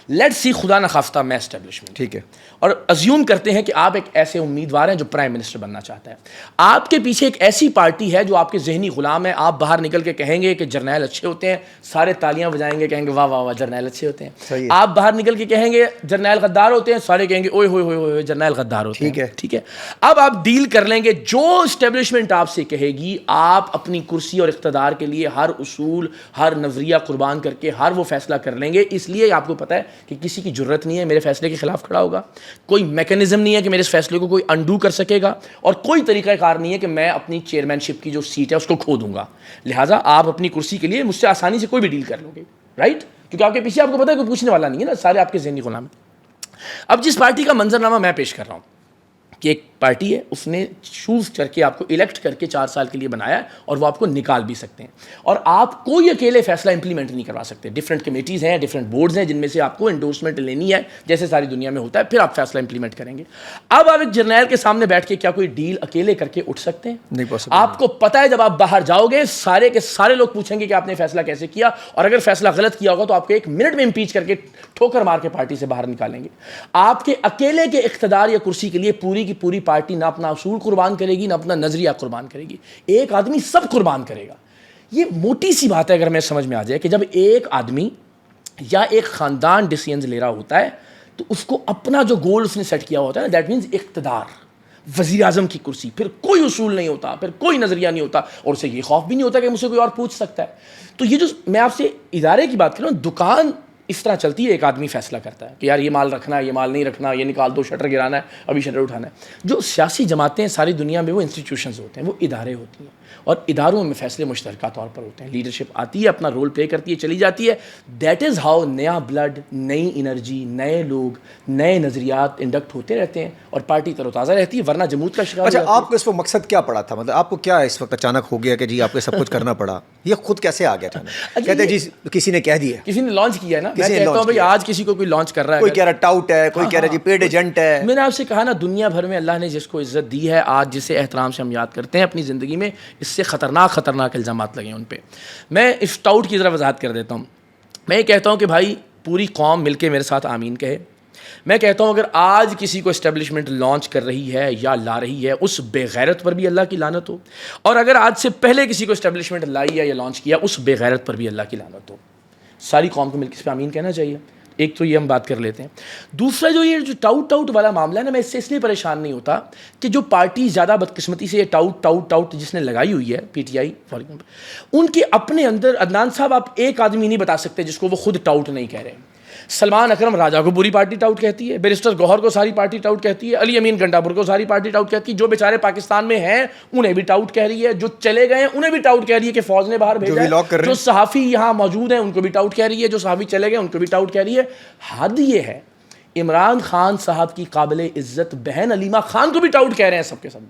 [SPEAKER 1] لیٹ سی خدا نخواستہ میں اسٹیبلشمنٹ,
[SPEAKER 2] ٹھیک ہے,
[SPEAKER 1] اور ازیوم کرتے ہیں کہ آپ ایک ایسے امیدوار ہیں جو پرائم منسٹر بننا چاہتا ہے. آپ کے پیچھے ایک ایسی پارٹی ہے جو آپ کے ذہنی غلام ہے. آپ باہر نکل کے کہیں گے کہ جرنیل اچھے ہوتے ہیں, سارے تالیاں بجائیں گے, کہیں گے واہ واہ واہ جرنیل اچھے ہوتے ہیں. آپ باہر نکل کے کہیں گے جرنیل غدار ہوتے ہیں, سارے کہیں گے اوئے ہوئے ہوئے ہوئے جرنیل غدار ہوتے ہیں. ٹھیک ہے, اب آپ ڈیل کر لیں گے, جو اسٹیبلشمنٹ آپ سے کہے گی آپ اپنی کرسی اور اقتدار کے لیے ہر اصول, ہر نظریہ قربان کر کے ہر وہ فیصلہ کر لیں گے. اس لیے آپ کو پتہ ہے کہ کسی کی جرت نہیں ہے میرے فیصلے کے خلاف کھڑا ہوگا, کوئی میکینزم نہیں ہے کہ میرے اس فیصلے کو کوئی انڈو کر سکے گا, اور کوئی طریقہ کار نہیں ہے کہ میں اپنی چیئرمین شپ کی جو سیٹ ہے اس کو کھو دوں گا. لہٰذا آپ اپنی کرسی کے لیے مجھ سے آسانی سے کوئی بھی ڈیل کر لو گے, رائٹ, کیونکہ آپ کے پیچھے آپ کو پتہ ہے کوئی پوچھنے والا نہیں ہے نا, سارے آپ کے ذہنی غلام ہیں. اب جس پارٹی کا منظرنامہ میں پیش کر رہا ہوں کہ ایک پارٹی ہے, اس نے چوز کر کے آپ کو الیکٹ کر کے 4 سال کے لیے بنایا ہے, اور وہ آپ کو نکال بھی سکتے ہیں, اور آپ کوئی اکیلے فیصلہ امپلیمنٹ نہیں کروا سکتے. ڈفرینٹ کمیٹیز ہیں, ڈفرینٹ بورڈز ہیں جن میں سے آپ کو انڈورسمنٹ لینی ہے جیسے ساری دنیا میں ہوتا ہے, پھر آپ فیصلہ امپلیمنٹ کریں گے. اب آپ ایک جرنیل کے سامنے بیٹھ کے کیا کوئی ڈیل اکیلے کر کے اٹھ سکتے ہیں؟
[SPEAKER 2] نہیں پاسبل.
[SPEAKER 1] آپ کو پتہ ہے جب آپ باہر جاؤ گے سارے کے سارے لوگ پوچھیں گے کہ آپ نے فیصلہ کیسے کیا, اور اگر فیصلہ غلط کیا ہوگا تو آپ کو 1 منٹ میں امپیچ کر کے ٹھوکر مار کے پارٹی سے باہر نکالیں گے. آپ کے اکیلے کے اقتدار یا کرسی کے لیے پوری کی پوری پارٹی نہ اپنا اصول قربان کرے گی, نہ اپنا نظریہ قربان کرے گی, ایک آدمی سب قربان کرے گا. یہ موٹی سی بات ہے اگر میں سمجھ میں آ جائے کہ جب ایک آدمی یا ایک خاندان ڈیسیژنز لے رہا ہوتا ہے تو اس کو اپنا جو گول اس نے سیٹ کیا ہوتا ہے نا, دیٹ مینس اقتدار, وزیر اعظم کی کرسی, پھر کوئی اصول نہیں ہوتا, پھر کوئی نظریہ نہیں ہوتا, اور اسے یہ خوف بھی نہیں ہوتا کہ مجھ سے کوئی اور پوچھ سکتا ہے. تو یہ جو میں آپ سے ادارے کی بات کر رہا ہوں, دکان اس طرح چلتی ہے, ایک آدمی فیصلہ کرتا ہے کہ یار یہ مال رکھنا ہے, یہ مال نہیں رکھنا, یہ نکال دو, شٹر گرانا ہے, ابھی شٹر اٹھانا ہے. جو سیاسی جماعتیں ساری دنیا میں وہ انسٹیٹیوشنز ہوتے ہیں, وہ ادارے ہوتی ہیں, اور اداروں میں فیصلے مشترکہ طور پر ہوتے ہیں. لیڈرشپ آتی ہے, اپنا رول پلے کرتی ہے, چلی جاتی ہے. دیٹ از ہاؤ نیا بلڈ, نئی انرجی, نئے لوگ, نئے نظریات انڈکٹ ہوتے رہتے ہیں, اور پارٹی تر و تازہ رہتی ہے, ورنہ جمود کا شکار.
[SPEAKER 2] اچھا آپ کو اس وقت مقصد کیا پڑا تھا, مطلب آپ کو کیا اس وقت اچانک ہو گیا کہ جی آپ کو سب کچھ کرنا پڑا, یہ خود کیسے آ گیا تھا؟ کہتے ہیں جی کسی نے کہہ دیا,
[SPEAKER 1] کسی نے لانچ کیا ہے نا. میں کہتا ہوں بھائی آج کسی کو کوئی لانچ کر رہا ہے,
[SPEAKER 2] کوئی کہہ رہا ٹاؤٹ ہے, کوئی کہہ رہا جی پیڈ ایجنٹ ہے.
[SPEAKER 1] میں نے آپ سے کہا نا, دنیا بھر میں اللہ نے جس کو عزت دی ہے آج, جسے احترام سے ہم یاد کرتے ہیں اپنی زندگی میں, اس سے خطرناک الزامات لگے ہیں ان پہ. میں اس ٹاؤٹ کی ذرا وضاحت کر دیتا ہوں. میں یہ کہتا ہوں کہ بھائی پوری قوم مل کے میرے ساتھ آمین کہے. میں کہتا ہوں اگر آج کسی کو اسٹیبلشمنٹ لانچ کر رہی ہے یا لا رہی ہے, اس بے غیرت پر بھی اللہ کی لعنت ہو, اور اگر آج سے پہلے کسی کو اسٹیبلشمنٹ لائی ہے یا لانچ کیا, اس بے غیرت پر بھی اللہ کی لعنت ہو. ساری قوم کو مل کے اس پہ آمین کہنا چاہیے. ایک تو یہ ہم بات کر لیتے ہیں. دوسرا یہ جو ٹاؤٹ والا معاملہ ہے نا, میں اس سے اس لیے پریشان نہیں ہوتا کہ جو پارٹی زیادہ بدقسمتی سے یہ ٹاؤٹ جس نے لگائی ہوئی ہے, P T I for example, ان کے اپنے اندر, عدنان صاحب آپ ایک آدمی نہیں بتا سکتے جس کو وہ خود ٹاؤٹ نہیں کہہ رہے. سلمان اکرم راجہ کو پوری پارٹی ٹاؤٹ کہتی ہے, بیرسٹر گوہر کو ساری پارٹی ٹاؤٹ کہتی ہے, علی امین گنڈاپور کو ساری پارٹی ٹاؤٹ کہتی ہے, جو بیچارے پاکستان میں ہیں انہیں بھی ٹاؤٹ کہہ رہی ہے, جو چلے گئے ہیں انہیں بھی ٹاؤٹ کہہ رہی ہے کہ فوج نے باہر بھیجا ہے, جو صحافی یہاں موجود ہیں ان کو بھی ٹاؤٹ کہہ رہی ہے, جو صحافی چلے گئے ان کو بھی ٹاؤٹ کہہ رہی ہے. حد یہ ہے, عمران خان صاحب کی قابل عزت بہن علیمہ خان کو بھی ٹاؤٹ کہہ رہے ہیں سب کے سب.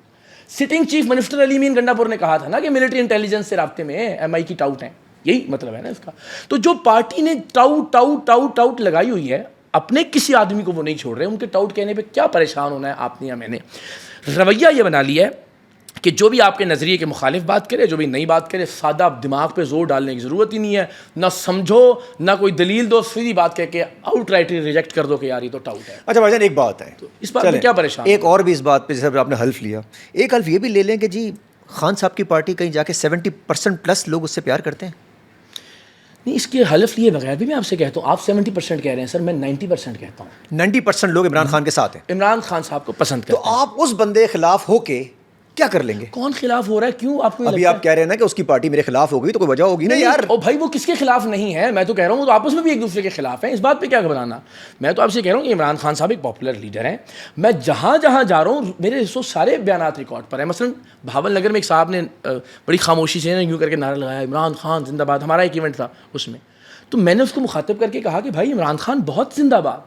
[SPEAKER 1] سٹنگ چیف منسٹر علی امین گنڈاپور نے کہا تھا نا کہ ملٹری انٹیلیجنس سے رابطے میں ایم آئی کی ٹاؤٹ ہیں, یہی مطلب ہے نا اس کا. تو جو پارٹی نے ٹاؤٹ لگائی ہوئی ہے, اپنے کسی آدمی کو وہ نہیں چھوڑ رہے, ان کے ٹاؤٹ کہنے پہ کیا پریشان ہونا ہے آپ نے یا میں نے. رویہ یہ بنا لیا ہے کہ جو بھی آپ کے نظریے کے مخالف بات کرے, جو بھی نئی بات کرے, سادہ دماغ پہ زور ڈالنے کی ضرورت ہی نہیں ہے, نہ سمجھو نہ کوئی دلیل دو, سیدھی بات کہہ کے آؤٹ رائٹلی ریجیکٹ کر دو کہ یار یہ تو ٹاؤٹ ہے.
[SPEAKER 2] اچھا بھائی جان ایک بات ہے,
[SPEAKER 1] اس بات میں کیا پریشان,
[SPEAKER 2] ایک اور بھی اس بات پہ جیسے آپ نے حلف لیا, ایک حلف یہ بھی لے لیں کہ جی خان صاحب کی پارٹی کہیں جا کے 70% لوگ اس سے پیار کرتے ہیں.
[SPEAKER 1] نہیں, اس کے حلف لیے بغیر بھی میں آپ سے کہتا ہوں, آپ 70% کہہ رہے ہیں سر, میں 90% کہتا ہوں.
[SPEAKER 2] 90% لوگ عمران خان کے ساتھ ہیں,
[SPEAKER 1] عمران خان صاحب کو پسند کرتے ہیں.
[SPEAKER 2] تو آپ اس بندے خلاف ہو کے کیا کر لیں گے؟
[SPEAKER 1] کون خلاف ہو رہا ہے؟ کیوں آپ کو یہ
[SPEAKER 2] ابھی
[SPEAKER 1] لگتا
[SPEAKER 2] آپ کہہ رہے ہیں نا کہ اس کی پارٹی میرے خلاف ہو گئی تو کوئی وجہ ہوگی نا یار.
[SPEAKER 1] او بھائی وہ کس کے خلاف نہیں ہے؟ میں تو کہہ رہا ہوں وہ تو آپس میں بھی ایک دوسرے کے خلاف ہیں. اس بات پہ کیا گھبرانا؟ میں تو آپ سے کہہ رہا ہوں کہ عمران خان صاحب ایک پاپولر لیڈر ہیں. میں جہاں جہاں جا رہا ہوں میرے سارے بیانات ریکارڈ پر ہیں. مثلا بھاول نگر میں ایک صاحب نے بڑی خاموشی سے یوں کر کے نعرہ لگایا عمران خان زندہ باد. ہمارا ایک ایونٹ تھا اس میں, تو میں نے اس کو مخاطب کر کے کہا کہ بھائی عمران خان بہت زندہ باد.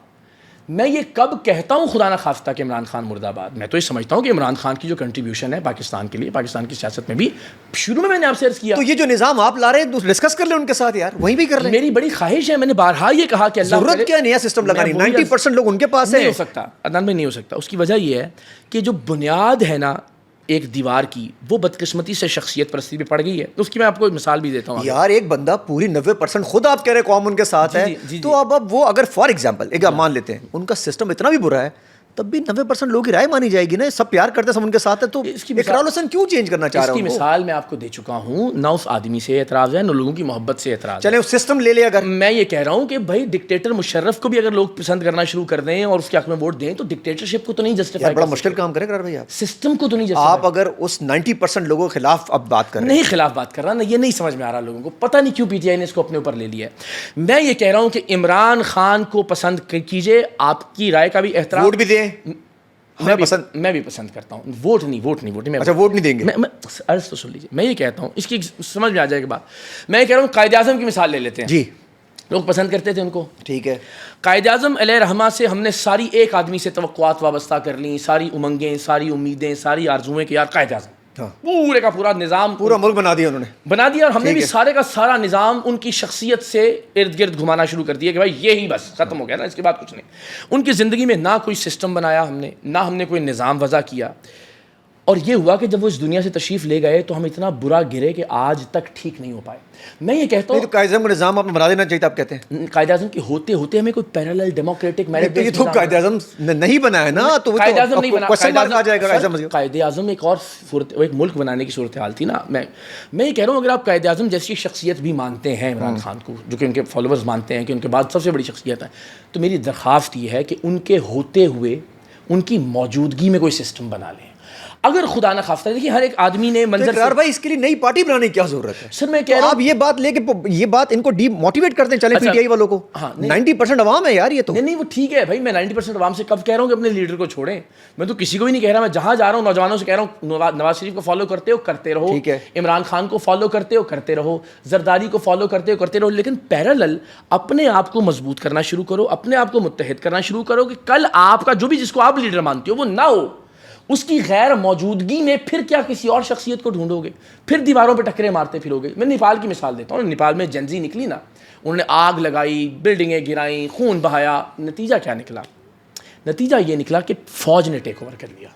[SPEAKER 1] میں یہ کب کہتا ہوں خدا نہ خواستہ کہ عمران خان مرد آباد؟ میں تو یہ سمجھتا ہوں کہ عمران خان کی جو کنٹریبیوشن ہے پاکستان کے لیے, پاکستان کی سیاست میں بھی, شروع میں نے آپ سے عرض کیا
[SPEAKER 2] تو یہ جو نظام آپ لا رہے ہیں ڈسکس کر لیں ان کے ساتھ یار, وہیں بھی کر لیں.
[SPEAKER 1] میری بڑی خواہش ہے, میں نے بارہا یہ کہا کہ اللہ
[SPEAKER 2] ضرورت کیا نیا سسٹم لگانی؟ 90% لوگ ان کے پاس
[SPEAKER 1] نہیں
[SPEAKER 2] ہیں.
[SPEAKER 1] ہو سکتا عدنان میں, نہیں ہو سکتا. اس کی وجہ یہ ہے کہ جو بنیاد ہے نا ایک دیوار کی, وہ بدقسمتی سے شخصیت پرستی پہ پڑ گئی ہے. تو اس کی میں آپ کو ایک مثال بھی دیتا ہوں.
[SPEAKER 2] یار ایک بندہ پوری 90% خود آپ کہہ رہے قوم ان کے ساتھ ہے, تو اب وہ اگر فار ایگزامپل ایک آپ مان لیتے ہیں ان کا سسٹم اتنا بھی برا ہے, تب بھی 90% لوگوں کی رائے مانی جائے گی نا. سب پیار کرتے سب ان کے ساتھ ہے, تو اقرار حسن کیوں چینج کرنا چاہ رہا ہوں؟
[SPEAKER 1] اس کی مثال میں آپ کو دے چکا ہوں. نہ اس آدمی سے اعتراض ہے, نہ لوگوں کی محبت سے اعتراض.
[SPEAKER 2] چلیں اس سسٹم لے لیا. اگر
[SPEAKER 1] میں یہ کہہ رہا ہوں کہ بھائی ڈکٹیٹر مشرف کو بھی اگر لوگ پسند کرنا شروع کر دیں اور اس کے حق میں ووٹ دیں, تو ڈکٹیٹرشپ کو تو نہیں جسٹیفائی.
[SPEAKER 2] بڑا مشکل کام کرے اقرار بھائی آپ,
[SPEAKER 1] سسٹم کو تو نہیں جسٹیفائی.
[SPEAKER 2] آپ اگر اس 90% لوگوں کے خلاف اب بات کر رہے ہیں.
[SPEAKER 1] نہیں خلاف بات کر رہا نا, یہ نہیں سمجھ میں آ رہا لوگوں کو, پتہ نہیں کیوں پی ٹی آئی نے اس کو اپنے اوپر لے لیا ہے. میں یہ کہہ رہا ہوں کہ عمران خان کو پسند کیجیے, آپ کی رائے کا بھی احترام,
[SPEAKER 2] ووٹ بھی دیں. میں
[SPEAKER 1] بھی پسند کرتا ہوں. ووٹ نہیں.
[SPEAKER 2] اچھا ووٹ نہیں دیں گے.
[SPEAKER 1] میں عرض تو سن لیجیے, میں یہ کہتا ہوں, اس کی سمجھ میں آ جائے گی بات. میں یہ کہہ رہا ہوں قائد اعظم کی مثال لے لیتے ہیں.
[SPEAKER 2] جی
[SPEAKER 1] لوگ پسند کرتے تھے ان کو,
[SPEAKER 2] ٹھیک ہے.
[SPEAKER 1] قائد اعظم علیہ رحمہ سے ہم نے ساری ایک آدمی سے توقعات وابستہ کر لیں, ساری امنگیں, ساری امیدیں, ساری آرزوئیں کہ یار قائد اعظم پورے کا پورا نظام,
[SPEAKER 2] پورا ملک بنا دیا انہوں نے,
[SPEAKER 1] بنا دیا. اور ہم نے بھی سارے کا سارا نظام ان کی شخصیت سے ارد گرد گھمانا شروع کر دیا کہ بھائی یہی بس ختم ہو گیا نا, اس کے بعد کچھ نہیں. ان کی زندگی میں نہ کوئی سسٹم بنایا ہم نے, نہ ہم نے کوئی نظام وضع کیا. اور یہ ہوا کہ جب وہ اس دنیا سے تشریف لے گئے تو ہم اتنا برا گرے کہ آج تک ٹھیک نہیں ہو پائے. میں یہ کہتا ہوں
[SPEAKER 2] قائد اعظم کا نظام آپ نے بنا دینا چاہیے تھا, آپ کہتے ہیں
[SPEAKER 1] قائد اعظم کے ہوتے ہوتے ہمیں کوئی پیرالل ڈیموکریٹک
[SPEAKER 2] یہ تو قائد اعظم نہیں بنا ہے نا, تو
[SPEAKER 1] قائد اعظم نہیں بنا.
[SPEAKER 2] قائد
[SPEAKER 1] اعظم ایک اور ایک ملک بنانے کی صورتحال تھی نا. میں یہ کہہ رہا ہوں اگر آپ قائد اعظم جیسی شخصیت بھی مانتے ہیں عمران خان کو, جو کہ ان کے فالوورز مانتے ہیں کہ ان کے بعد سب سے بڑی شخصیت ہے, تو میری درخواست یہ ہے کہ ان کے ہوتے ہوئے ان کی موجودگی میں کوئی سسٹم بنا لیں. اگر خدا نہ خواستہ, دیکھیے ہر ایک آدمی نے منظر
[SPEAKER 2] سے بھائی اس کے لیے نئی پارٹی بنانے کی کیا ضرورت ہے؟
[SPEAKER 1] سر میں کہہ رہا ہوں
[SPEAKER 2] آپ یہ بات لے کے یہ بات ان کو ڈی موٹیویٹ کرتے ہیں. چلیں پی ٹی آئی والوں کو 90% عوام ہے یار, یہ تو
[SPEAKER 1] نہیں وہ ٹھیک ہے بھائی. میں 90% عوام سے کب کہہ رہا ہوں کہ اپنے لیڈر کو چھوڑیں؟ میں تو کسی کو بھی نہیں کہہ رہا. میں جہاں جا رہا ہوں نوجوانوں سے کہہ رہا ہوں نواز شریف کو فالو کرتے ہو کرتے رہو, عمران خان کو فالو کرتے ہو کرتے رہو, زرداری کو فالو کرتے ہو کرتے رہو, لیکن پیرالل اپنے آپ کو مضبوط کرنا شروع کرو, اپنے آپ کو متحد کرنا شروع کرو کہ کل آپ کا جو بھی جس کو آپ لیڈر مانتے ہو وہ نہ ہو, اس کی غیر موجودگی میں پھر کیا کسی اور شخصیت کو ڈھونڈو گے, پھر دیواروں پہ ٹکرے مارتے پھرو گے. میں نیپال کی مثال دیتا ہوں. نیپال میں جنزی نکلی نا, انہوں نے آگ لگائی, بلڈنگیں گرائیں, خون بہایا. نتیجہ کیا نکلا؟ نتیجہ یہ نکلا کہ فوج نے ٹیک اوور کر لیا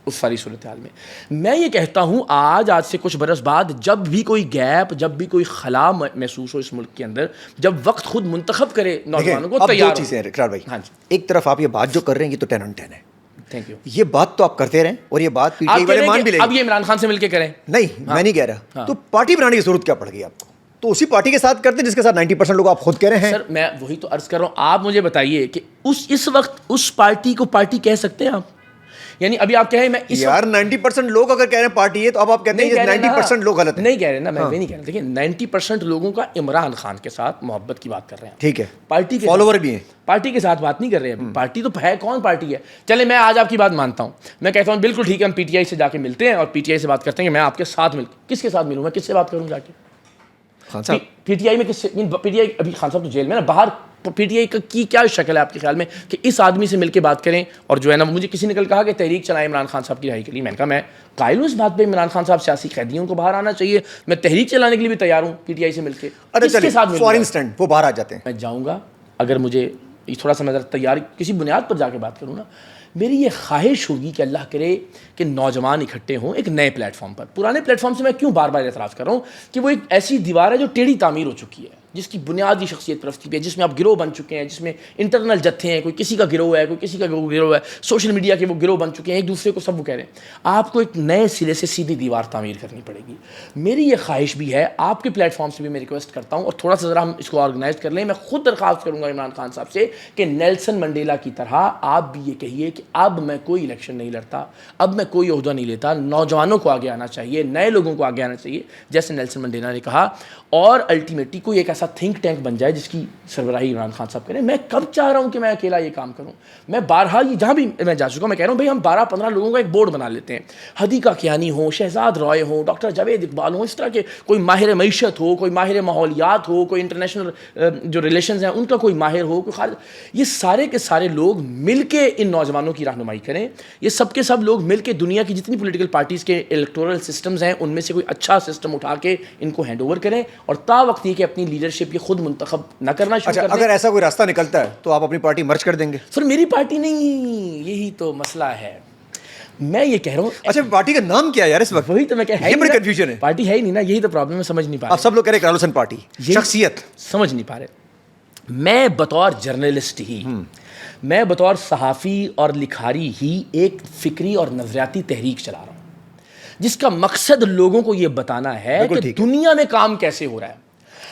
[SPEAKER 1] اس ساری صورتحال میں. میں یہ کہتا ہوں آج سے کچھ برس بعد جب بھی کوئی گیپ, جب بھی کوئی خلا محسوس ہو اس ملک کے اندر, جب وقت خود منتخب کرے نوجوانوں کو, تیار.
[SPEAKER 2] دو چیزیں ہیں اقرار بھائی.
[SPEAKER 1] ہاں جی,
[SPEAKER 2] ایک طرف آپ یہ بات جو کر رہے ہیں یہ تو 10 on 10 ہے.
[SPEAKER 1] Thank you.
[SPEAKER 2] یہ بات تو آپ کرتے رہیں اور یہ بات پی ٹی آئی والے مان بھی لیں.
[SPEAKER 1] اب یہ عمران خان سے مل کے کریں.
[SPEAKER 2] نہیں میں نہیں کہہ رہا, تو پارٹی بنانے کی ضرورت کیا پڑ گئی آپ کو؟ تو اسی پارٹی کے ساتھ کرتے جس کے ساتھ 90% لوگ آپ خود کہہ رہے ہیں.
[SPEAKER 1] سر میں وہی تو عرض کر رہا ہوں. آپ مجھے بتائیے کہ اس وقت اس پارٹی کو پارٹی کہہ سکتے ہیں آپ؟ یعنی ابھی آپ کہیں میں
[SPEAKER 2] یار 90% لوگ اگر کہہ رہے ہیں پارٹی ہے, تو اب آپ کہتے ہیں 90% لوگ غلط ہیں.
[SPEAKER 1] نہیں کہہ رہے نا, میں بھی نہیں کہہ رہا. دیکھیں 90% لوگوں کا عمران خان کے ساتھ محبت کی بات کر رہے ہیں.
[SPEAKER 2] ٹھیک ہے,
[SPEAKER 1] پارٹی کے
[SPEAKER 2] فالوور بھی ہیں,
[SPEAKER 1] پارٹی کے ساتھ بات نہیں کر رہے ہیں. پارٹی تو ہے, کون پارٹی ہے؟ چلے میں آج آپ کی بات مانتا ہوں, میں کہتا ہوں بالکل ٹھیک ہے, ہم پی ٹی آئی سے جا کے ملتے ہیں اور پی ٹی آئی سے بات کرتے ہیں کہ میں آپ کے ساتھ کس کے ساتھ ملوں, میں کس سے بات کروں جا کے؟
[SPEAKER 2] خان صاحب
[SPEAKER 1] پی ٹی آئی میں کس سے؟ پی ٹی آئی ابھی خان صاحب تو جیل میں نا, باہر پی ٹی آئی کی کیا شکل ہے آپ کے خیال میں کہ اس آدمی سے مل کے بات کریں؟ اور جو ہے نا مجھے کسی نے کل کہا کہ تحریک چلائیں عمران خان صاحب کی رہائی کے لیے. میں نے کہا میں قائل ہوں اس بات پہ, عمران خان صاحب سیاسی قیدیوں کو باہر آنا چاہیے, میں تحریک چلانے کے لیے بھی تیار ہوں پی ٹی آئی سے مل کے.
[SPEAKER 2] ارے چلیے فار انسٹنٹ وہ باہر آ جاتے ہیں,
[SPEAKER 1] میں جاؤں گا اگر مجھے تھوڑا سا میں تیار کسی بنیاد پر جا کے بات کروں نا, میری یہ خواہش ہوگی کہ اللہ کرے کہ نوجوان اکٹھے ہوں ایک نئے پلیٹ فارم پر. پرانے پلیٹ فارم سے میں کیوں بار بار اعتراض کر رہا ہوں کہ وہ ایک ایسی دیوار ہے جو ٹیڑھی تعمیر ہو چکی ہے, جس کی بنیادی شخصیت پرستی پہ، جس میں آپ گروہ بن چکے ہیں، جس میں انٹرنل جتھے ہیں، کوئی کسی کا گروہ ہے، کوئی کسی کا گروہ ہے، سوشل میڈیا کے وہ گروہ بن چکے ہیں، ایک دوسرے کو سب وہ کہہ رہے ہیں، آپ کو ایک نئے سرے سے سیدھی دیوار تعمیر کرنی پڑے گی. میری یہ خواہش بھی ہے، آپ کے پلیٹ فارم سے بھی میں ریکویسٹ کرتا ہوں، اور تھوڑا سا ذرا ہم اس کو آرگنائز کر لیں. میں خود درخواست کروں گا عمران خان صاحب سے کہ نیلسن منڈیلا کی طرح آپ بھی یہ کہیے کہ اب میں کوئی الیکشن نہیں لڑتا، اب میں کوئی عہدہ نہیں لیتا، نوجوانوں کو آگے آنا چاہیے، نئے لوگوں کو آگے آنا چاہیے جیسے نیلسن منڈیلا نے کہا، اور الٹیمیٹلی کوئی ایک ایسا تھنک ٹینک بن جائے جس کی سربراہی عمران خان صاحب کریں. میں کب چاہ رہا ہوں کہ میں اکیلا یہ کام کروں؟ میں بارہا جہاں بھی میں جا چکا ہوں، میں کہہ رہا ہوں بھائی ہم 12-15 لوگوں کا ایک بورڈ بنا لیتے ہیں، حدیقہ کیانی ہو، شہزاد رائے ہوں، ڈاکٹر جاوید اقبال ہوں، اس طرح کے کوئی ماہر معیشت ہو، کوئی ماہر ماحولیات ہو، کوئی انٹرنیشنل جو ریلیشنز ہیں ان کا کوئی ماہر ہو، کوئی خارج، یہ سارے کے سارے لوگ مل کے ان نوجوانوں کی رہنمائی کریں. یہ سب کے سب لوگ مل کے دنیا کی جتنی پولیٹیکل پارٹیز کے الیکٹورل سسٹمز ہیں ان میں سے کوئی اچھا سسٹم اٹھا کے ان کو ہینڈ اوور کریں، اور تا وقت یہ کہ اپنی لیڈرشپ یہ خود منتخب نہ کرنا شروع کر دیں.
[SPEAKER 2] اگر ایسا کوئی راستہ نکلتا ہے تو آپ اپنی پارٹی مرج کر دیں گے؟
[SPEAKER 1] سر میری پارٹی نہیں، یہی تو مسئلہ ہے. میں یہ کہہ رہا ہوں،
[SPEAKER 2] اچھا پارٹی کا نام کیا ہے یار اس وقت؟
[SPEAKER 1] وہی تو میں کہہ،
[SPEAKER 2] یہ بڑی کنفیوژن ہے.
[SPEAKER 1] پارٹی ہے ہی نہیں نا، یہی تو پرابلم ہے، سمجھ نہیں پا
[SPEAKER 2] آپ
[SPEAKER 1] رہے.
[SPEAKER 2] سب لوگ کہہ رہے اقرار حسین پارٹی، شخصیت
[SPEAKER 1] سمجھ نہیں پا رہے. میں بطور جرنلسٹ ہی، میں بطور صحافی اور لکھاری ہی ایک فکری اور نظریاتی تحریک چلا رہا ہوں جس کا مقصد لوگوں کو یہ بتانا ہے کہ دنیا میں کام کیسے ہو رہا ہے.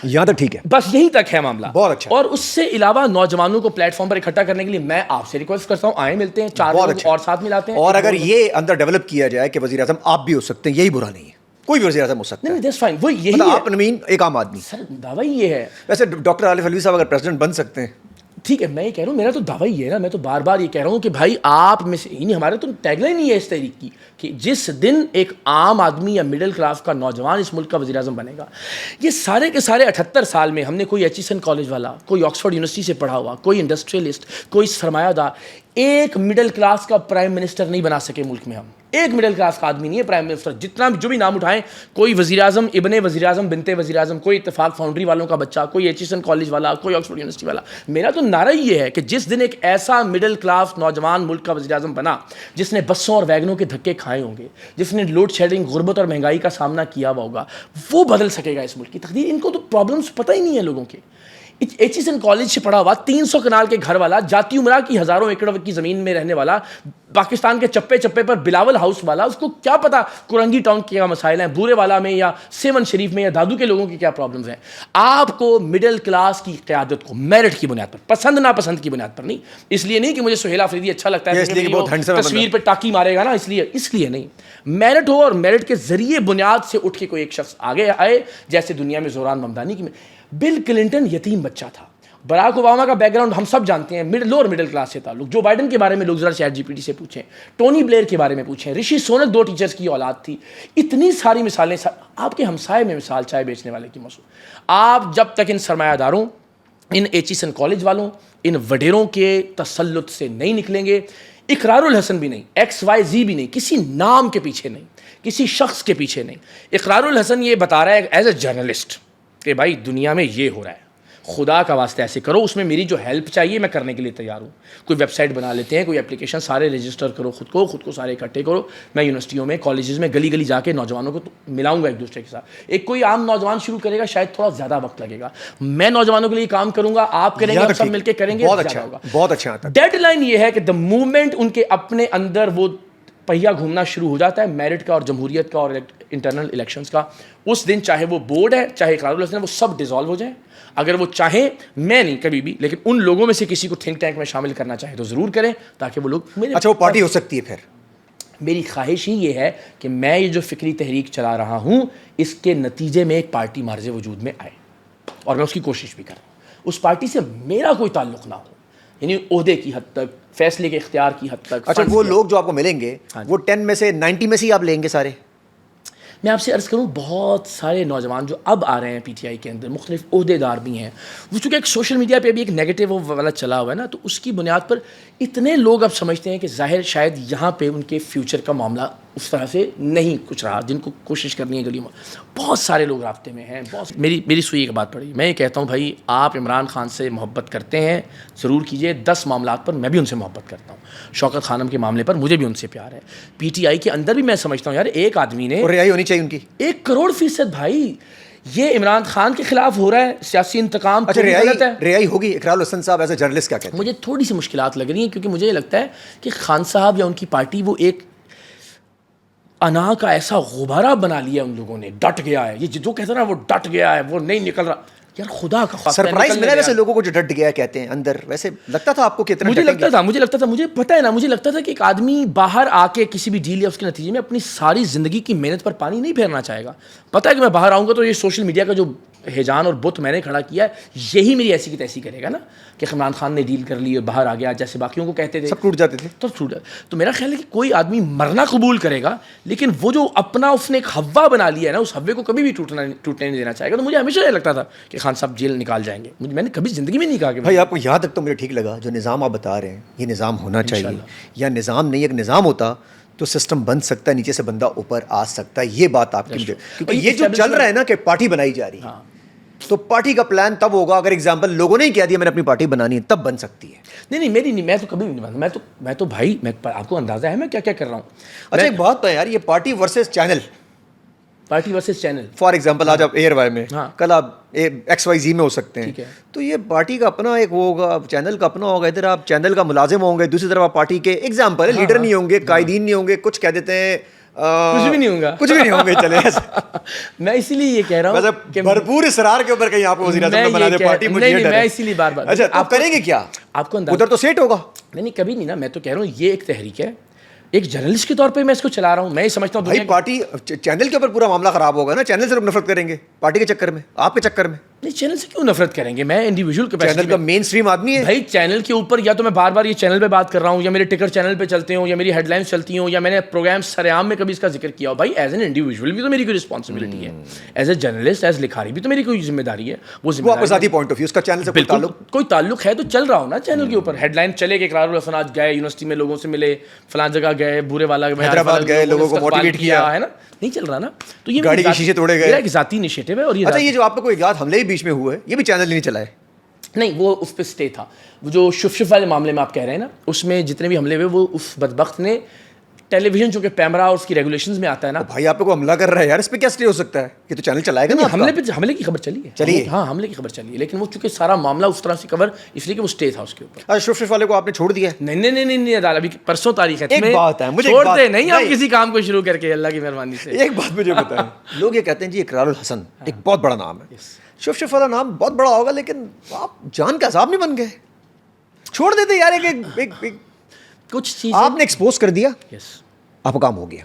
[SPEAKER 2] یہاں تک ٹھیک ہے،
[SPEAKER 1] بس یہی تک ہے معاملہ.
[SPEAKER 2] بہت اچھا.
[SPEAKER 1] اور اس سے علاوہ نوجوانوں کو پلیٹ فارم پر اکٹھا کرنے کے لیے میں آپ سے ریکویسٹ کرتا ہوں، آئیں ملتے ہیں، 4 لوگ اور ساتھ ملاتے ہیں.
[SPEAKER 2] اور اگر یہ اندر ڈیولپ کیا جائے کہ وزیر اعظم آپ بھی ہو سکتے ہیں، یہی برا نہیں ہے، کوئی بھی وزیر اعظم ہو سکتا ہے.
[SPEAKER 1] نہیں دیٹس فائن، وہ یہی
[SPEAKER 2] مطلب
[SPEAKER 1] ہے.
[SPEAKER 2] آپ نمین ایک عام آدمی.
[SPEAKER 1] سر دعویٰ یہ ہے.
[SPEAKER 2] ویسے ڈاکٹر عارف علوی صاحب اگر پریزیڈنٹ بن سکتے ہیں،
[SPEAKER 1] ٹھیک ہے، میں یہ کہہ رہا ہوں، میرا تو دعویٰ یہ ہے نا، میں تو بار بار یہ کہہ رہا ہوں کہ بھائی آپ میں سے ہی نہیں، ہمارے تو ٹیگ لائن ہی ہے اس تحریک کی کہ جس دن ایک عام آدمی یا مڈل کلاس کا نوجوان اس ملک کا وزیر اعظم بنے گا، یہ سارے کے سارے 78 سال میں ہم نے کوئی ایچیسن کالج والا، کوئی آکسفورڈ یونیورسٹی سے پڑھا ہوا، کوئی انڈسٹریلسٹ، کوئی سرمایہ دار، ایک مڈل کلاس کا پرائم منسٹر نہیں بنا سکے ملک میں. ہم ایک مڈل کلاس کا آدمی نہیں ہے پرائم منسٹر. جتنا جو بھی نام اٹھائیں، کوئی وزیر اعظم ابن وزیر اعظم بنتے وزیر اعظم، کوئی اتفاق فاؤنڈری والوں کا بچہ، کوئی ایچیسن کالج والا، کوئی آکسفورڈ یونیورسٹی والا. میرا تو نعرہ یہ ہے کہ جس دن ایک ایسا مڈل کلاس نوجوان ملک کا وزیر اعظم بنا جس نے بسوں اور ویگنوں کے دھکے کھائے ہوں گے، جس نے لوڈ شیڈنگ، غربت اور مہنگائی کا سامنا کیا ہوا ہوگا، وہ بدل سکے گا اس ملک کی تقدیر. ان کو تو پرابلمس پتہ ہی نہیں ہے لوگوں کے. ایچیسن کالج سے پڑھا ہوا 300 کنال کے گھر والا، جاتی عمرہ کی ہزاروں ایکڑ کی زمین میں رہنے والا، پاکستان کے چپے چپے پر بلاول ہاؤس والا، اس کو کیا پتا کرنگی ٹاؤن کے کیا مسائل ہیں، بورے والا میں یا سیون شریف میں یا دادو کے لوگوں کی کیا پرابلمز ہیں. آپ کو مڈل کلاس کی قیادت کو میرٹ کی بنیاد پر، پسند ناپسند کی بنیاد پر نہیں، اس لیے نہیں کہ مجھے سہیل آفریدی اچھا لگتا ہے تصویر پہ ٹاکی مارے گا نا، اس لیے نہیں. میرٹ ہو اور میرٹ کے ذریعے بنیاد سے اٹھ کے کوئی ایک شخص آگے آئے، جیسے دنیا میں زوران ممدانی کی. بل کلنٹن یتیم بچہ تھا. براک اوباما کا بیک گراؤنڈ ہم سب جانتے ہیں، لوور مڈل کلاس سے تعلق. جو بائیڈن کے بارے میں لوگ ذرا چیٹ جی پی ٹی سے پوچھیں، ٹونی بلیئر کے بارے میں پوچھیں، رشی سونک 2 ٹیچرز کی اولاد تھی. اتنی ساری مثالیں. آپ کے ہمسائے میں مثال چائے بیچنے والے کی موضوع. آپ جب تک ان سرمایہ داروں، ان ایچیسن کالج والوں، ان وڈیروں کے تسلط سے نہیں نکلیں گے، اقرار الحسن بھی نہیں، XYZ بھی نہیں، کسی نام کے پیچھے نہیں، کسی شخص کے پیچھے نہیں. اقرار الحسن یہ بتا رہا ہے ایز اے جرنلسٹ کہ بھائی دنیا میں یہ ہو رہا ہے، خدا کا واسطہ ایسے کرو، اس میں میری جو ہیلپ چاہیے میں کرنے کے لیے تیار ہوں. کوئی ویب سائٹ بنا لیتے ہیں، کوئی اپلیکیشن، سارے رجسٹر کرو خود کو سارے اکٹھے کرو. میں یونیورسٹیوں میں، کالجز میں، گلی گلی جا کے نوجوانوں کو ملاؤں گا ایک دوسرے کے ساتھ. ایک کوئی عام نوجوان شروع کرے گا، شاید تھوڑا زیادہ وقت لگے گا. میں نوجوانوں کے لیے کام کروں گا، آپ کریں گے، ہم سب مل کے کریں گے،
[SPEAKER 2] بہت اچھا ہوگا. بہت اچھا.
[SPEAKER 1] ڈیڈ لائن یہ ہے کہ دا موومنٹ ان کے اپنے اندر وہ پہیا گھومنا شروع ہو جاتا ہے میرٹ کا اور جمہوریت کا اور انٹرنل الیکشنز کا، اس دن چاہے وہ بورڈ ہے، چاہے اقرار الحسن ہے، وہ سب ڈیزالو ہو جائیں. اگر وہ چاہیں، میں نہیں کبھی بھی، لیکن ان لوگوں میں سے کسی کو تھنک ٹینک میں شامل کرنا چاہیں تو ضرور کریں، تاکہ وہ لوگ
[SPEAKER 2] اچھا وہ پارٹی ہو سکتی ہے. پھر
[SPEAKER 1] میری خواہش ہی یہ ہے کہ میں یہ جو فکری تحریک چلا رہا ہوں اس کے نتیجے میں ایک پارٹی مارز وجود میں آئے، اور میں اس کی کوشش بھی کروں. اس پارٹی سے میرا کوئی تعلق نہ ہو، یعنی عہدے کی حد تک، فیصلے کے اختیار کی حد تک.
[SPEAKER 2] اچھا وہ لوگ جو آپ کو ملیں گے وہ 10 میں سے 90 میں سے ہی آپ لیں گے سارے؟
[SPEAKER 1] میں آپ سے عرض کروں، بہت سارے نوجوان جو اب آ رہے ہیں پی ٹی آئی کے اندر، مختلف عہدے دار بھی ہیں، وہ چونکہ ایک سوشل میڈیا پہ بھی ایک نیگیٹو والا چلا ہوا ہے نا، تو اس کی بنیاد پر اتنے لوگ اب سمجھتے ہیں کہ ظاہر شاید یہاں پہ ان کے فیوچر کا معاملہ اس طرح سے نہیں کچھ رہا، جن کو کوشش کرنی ہے گلی میں. بہت سارے لوگ رابطے میں ہیں. میری سوئی ایک بات پڑی، میں یہ کہتا ہوں بھائی آپ عمران خان سے محبت کرتے ہیں ضرور کیجیے. 10 معاملات پر میں بھی ان سے محبت کرتا ہوں. شوکت خانم کے معاملے پر مجھے بھی ان سے پیار ہے. پی ٹی آئی کے اندر بھی میں سمجھتا ہوں یار ایک آدمی نے
[SPEAKER 2] رہائی ہونی چاہیے ان کی.
[SPEAKER 1] 1 کروڑ فیصد بھائی یہ عمران خان کے خلاف ہو رہا ہے سیاسی انتقام.
[SPEAKER 2] اچھا
[SPEAKER 1] غلط ہے.
[SPEAKER 2] رہائی ہوگی اقرار الحسن صاحب ایز اے جرنلسٹ کیا کہتے ہیں؟
[SPEAKER 1] مجھے تھوڑی سی مشکلات لگ رہی ہیں کیونکہ مجھے یہ لگتا ہے کہ خان صاحب یا ان کی پارٹی وہ ایک انا کا ایسا غبارہ بنا لیا ان لوگوں نے, ڈٹ گیا ہے. یہ جو کہتا ہے نا وہ ڈٹ گیا ہے, وہ نہیں نکل رہا. یار خدا کا خواستہ
[SPEAKER 2] سرپرائز ملا ویسے لوگوں کو جو ڈٹ گیا کہتے ہیں اندر, ویسے لگتا تھا آپ کو کتنا؟
[SPEAKER 1] مجھے لگتا تھا مجھے پتہ ہے نا, مجھے لگتا تھا کہ ایک آدمی باہر آ کے کسی بھی ڈیل یا اس کے نتیجے میں اپنی ساری زندگی کی محنت پر پانی نہیں پھیرنا چاہے گا. پتہ ہے کہ میں باہر آؤں گا تو یہ سوشل میڈیا کا جو ہیجان اور بت میں نے کھڑا کیا ہے یہی میری ایسی کی تیسی کرے گا نا کہ عمران خان نے ڈیل کر لی اور باہر آ گیا, جیسے باقیوں کو کہتے تھے
[SPEAKER 2] سب ٹوٹ جاتے تھے.
[SPEAKER 1] تو میرا خیال ہے کہ کوئی آدمی مرنا قبول کرے گا لیکن وہ جو اپنا اس نے ایک ہوا بنا لیا ہے نا, اس ہوے کو کبھی بھی ٹوٹنے نہیں دینا چاہے گا. تو مجھے ہمیشہ یہ لگتا تھا کہ خان صاحب جیل نکال جائیں گے. میں نے کبھی زندگی میں نہیں کہا کہ
[SPEAKER 2] بھائی آپ کو یہاں تک تو مجھے ٹھیک لگا جو نظام آپ بتا رہے ہیں, یہ نظام ہونا چاہیے, یا نظام نہیں, ایک نظام ہوتا تو سسٹم بن سکتا ہے, نیچے سے بندہ اوپر آ سکتا ہے. یہ بات آپ کی مجھے, کیونکہ یہ جو چل رہا ہے نا کہ پارٹی بنائی جا رہی ہے, تو پارٹی کا پلان تب ہوگا اگر ایگزامپل لوگوں نے ہی کہہ دیا میں نے اپنی پارٹی بنانی ہے, تب بن سکتی ہے.
[SPEAKER 1] نہیں میری نہیں, میں تو کبھی نہیں بنتا. میں تو بھائی آپ کو اندازہ ہے میں کیا کیا کر رہا ہوں.
[SPEAKER 2] اچھا ایک بات تو ہے یار, یہ party versus channel, for example آج آپ ایئر وائی میں, کل آپ ایکس وائی زی میں ہو سکتے ہیں, تو یہ پارٹی کا اپنا ایک وہ ہوگا, چینل کا اپنا ہوگا. ادھر آپ چینل کا ملازم ہوں گے, دوسری طرف آپ پارٹی کے ایگزامپل لیڈر نہیں ہوں گے, قائدین نہیں ہوں گے, کچھ کہہ دیتے ہیں
[SPEAKER 1] کچھ بھی نہیں ہوں گا,
[SPEAKER 2] چلے.
[SPEAKER 1] میں اسی لیے یہ کہہ رہا ہوں کہ
[SPEAKER 2] بھرپور اسرار کے اوپر کہیں آپ کو وزیر اعظم بنا دے پارٹی, مجھے ڈر ہے.
[SPEAKER 1] میں اسی لیے بار بار,
[SPEAKER 2] اچھا آپ کریں گے کیا,
[SPEAKER 1] آپ کو
[SPEAKER 2] ادھر تو سیٹ ہوگا؟
[SPEAKER 1] نہیں کبھی نہیں نا. میں تو کہہ رہا ہوں یہ ایک تحریک ہے, ایک جرنلسٹ کے طور پہ میں اس کو چلا رہا ہوں. میں یہ سمجھتا ہوں
[SPEAKER 2] بھائی پارٹی چینل کے اوپر پورا معاملہ خراب ہوگا نا, چینل سے لوگ نفرت کریں گے پارٹی کے چکر میں, آپ کے چکر میں.
[SPEAKER 1] نہیں چینل سے کیوں نفرت کریں گے, میں انڈیویجول
[SPEAKER 2] چینل کا مین اسٹریم آدمی ہے
[SPEAKER 1] بھائی. چینل کے اوپر یا تو میں بار بار یہ چینل پہ بات کر رہا ہوں, یا میرے ٹکر چینل پہ چلتے ہوں, یا میری ہیڈ لائنس چلتی ہوں, یا میں نے پروگرام سرعام میں کبھی اس کا ذکر کیا ہو. بھائی ایز این انڈیویجول بھی تو میری کوئی رسپانسبلٹی ہے, ایز اے جرنلسٹ, ایز لکھاری بھی تو میری کوئی ذمہ داری ہے. وہ
[SPEAKER 2] آپ کا ذاتی پوائنٹ آف ویو, اس کا چینل سے
[SPEAKER 1] کوئی تعلق ہے تو چل رہا ہو نا چینل کے اوپر. ہیڈ لائن چلے کہ اقرار الحسن آج گئے یونیورسٹی میں, لوگوں سے ملے, فلاں جگہ گئے, بورے والا
[SPEAKER 2] حیدرآباد گئے, لوگوں کو موٹیویٹ کیا
[SPEAKER 1] ہے نا, نہیں چل رہا نا. تو یہ
[SPEAKER 2] گاڑی کے شیشے توڑے گئے,
[SPEAKER 1] ایک ذاتی انیشیٹو ہے. اور
[SPEAKER 2] اچھا یہ جو آپ کو کوئی یاد حملے ہی بیچ میں ہوئے, یہ بھی چینل نہیں چلا ہے؟
[SPEAKER 1] نہیں وہ اس پہ اسٹے تھا. وہ جو شف والے معاملے میں آپ کہہ رہے ہیں نا, اس میں جتنے بھی حملے ہوئے وہ اس بدبخت نے ٹیلی ویژن چونکہ پیمرا اور اس کی ریگولیشنز میں آتا ہے نا.
[SPEAKER 2] بھائی آپ کو حملہ کر رہا ہے یار, اس پہ کیا اسٹے ہو سکتا ہے, یہ تو چینل چلائے گا نا.
[SPEAKER 1] حملے کی خبر چلی ہے, ہاں حملے کی خبر چلی ہے, لیکن وہ چونکہ سارا معاملہ اس طرح سے کور اس لیے کہ وہ اسٹے تھا اس کے اوپر.
[SPEAKER 2] اچھا شف والے کو آپ نے چھوڑ دیا؟
[SPEAKER 1] نہیں ابھی پرسوں تاریخ ہے.
[SPEAKER 2] ایک بات ہے, مجھے
[SPEAKER 1] چھوڑتے نہیں ہم کسی کام کو شروع کر کے, اللہ کی مہربانی سے.
[SPEAKER 2] ایک بات مجھے بتائیں, لوگ یہ کہتے ہیں جی اقرار الحسن ایک بہت بڑا نام ہے, شف والا نام بہت بڑا ہوگا, لیکن آپ جان کا عذاب نہیں بن گئے, چھوڑ دیتے یار.
[SPEAKER 1] کچھ چیز
[SPEAKER 2] آپ نے ایکسپوز کر دیا, آپ کا کام ہو گیا.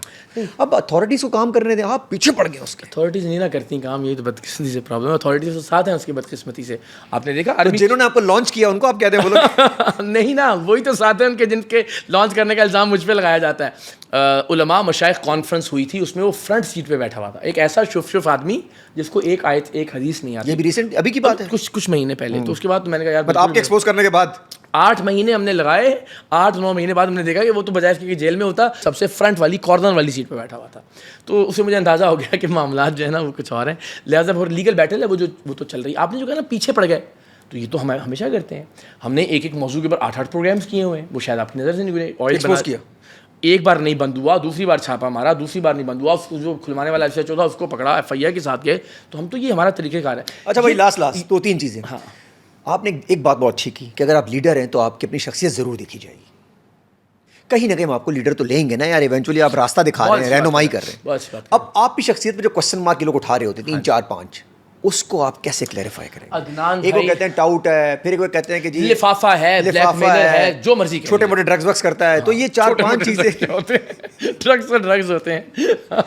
[SPEAKER 2] اب اتھارٹیز کو کام کرنے دیں, آپ پیچھے پڑ گئے اس کے.
[SPEAKER 1] اتھارٹیز نہیں نہ کرتی کام, یہی تو بدقسمتی سے پرابلم ہے. اتھارٹیز تو ساتھ ہیں اس کی بدقسمتی سے. آپ نے دیکھا
[SPEAKER 2] جنہوں نے آپ کو لانچ کیا ان کو آپ کہتے ہیں بولو
[SPEAKER 1] نہیں نا, وہی تو ساتھ ہیں ان کے جن کے لانچ کرنے کا الزام مجھ پہ لگایا جاتا ہے. علماء مشائخ کانفرنس ہوئی تھی, اس میں وہ فرنٹ سیٹ پہ بیٹھا ہوا تھا, ایک ایسا شف آدمی جس کو ایک آیت ایک حدیث نہیں آتی.
[SPEAKER 2] یہ بھی ریسنٹ ابھی کی بات ہے,
[SPEAKER 1] کچھ مہینے پہلے. تو اس کے بعد میں نے کہا یار
[SPEAKER 2] آپ کے ایکسپوز کرنے کے بعد
[SPEAKER 1] 8 مہینے ہم نے لگائے, 8-9 مہینے بعد ہم نے دیکھا کہ وہ تو بجائے اس کے جیل میں ہوتا, سب سے فرنٹ والی کارنر والی سیٹ پہ بیٹھا ہوا تھا. تو اسے مجھے اندازہ ہو گیا کہ معاملات جو ہے نا وہ کچھ اور ہیں, لہٰذا وہ لیگل بیٹل ہے وہ تو چل رہی. آپ نے جو کہا نا پیچھے پڑ گئے, تو یہ تو ہم ہمیشہ کرتے ہیں. ہم نے ایک موضوع کے اوپر 8 پروگرامس کیے ہوئے ہیں, وہ شاید آپ کی نظر سے نہیں گزرے. آئل
[SPEAKER 2] ایکسپوز کیا,
[SPEAKER 1] ایک بار نہیں بند ہوا, دوسری بار چھاپا مارا, دوسری بار نہیں بند ہوا, اس کو جو کھلوانے والا ایسا چوتھا اس کو پکڑا, ایف آئی آر کے ساتھ گئے. تو ہم تو یہ ہمارا طریقہ کار ہے.
[SPEAKER 2] اچھا بھائی لاسٹ 2-3 چیزیں. ہاں آپ نے ایک بات بہت اچھی کی کہ اگر آپ لیڈر ہیں تو آپ کی اپنی شخصیت ضرور دیکھی جائے گی. کہیں نہ کہیں ہم آپ کو لیڈر تو لیں گے نا یار, ایونچولی آپ راستہ دکھا رہے ہیں, رہنمائی کر رہے ہیں. اب آپ کی شخصیت پہ جو کوسچن مارک کے لوگ اٹھا رہے ہوتے 3-4-5, اس کو آپ کیسے کلیریفائی کریں گے؟ ایک کو کہتے ہیں ٹاؤٹ ہے, پھر ایک کہتے ہیں کہ جی
[SPEAKER 1] لفافہ ہے, بلیک میلر ہے, جو مرضی
[SPEAKER 2] چھوٹے موٹے ڈرگز وگز کرتا ہے. تو یہ 4-5 چیزیں
[SPEAKER 1] ہوتے ہیں, ڈرگز ہوتے ہیں.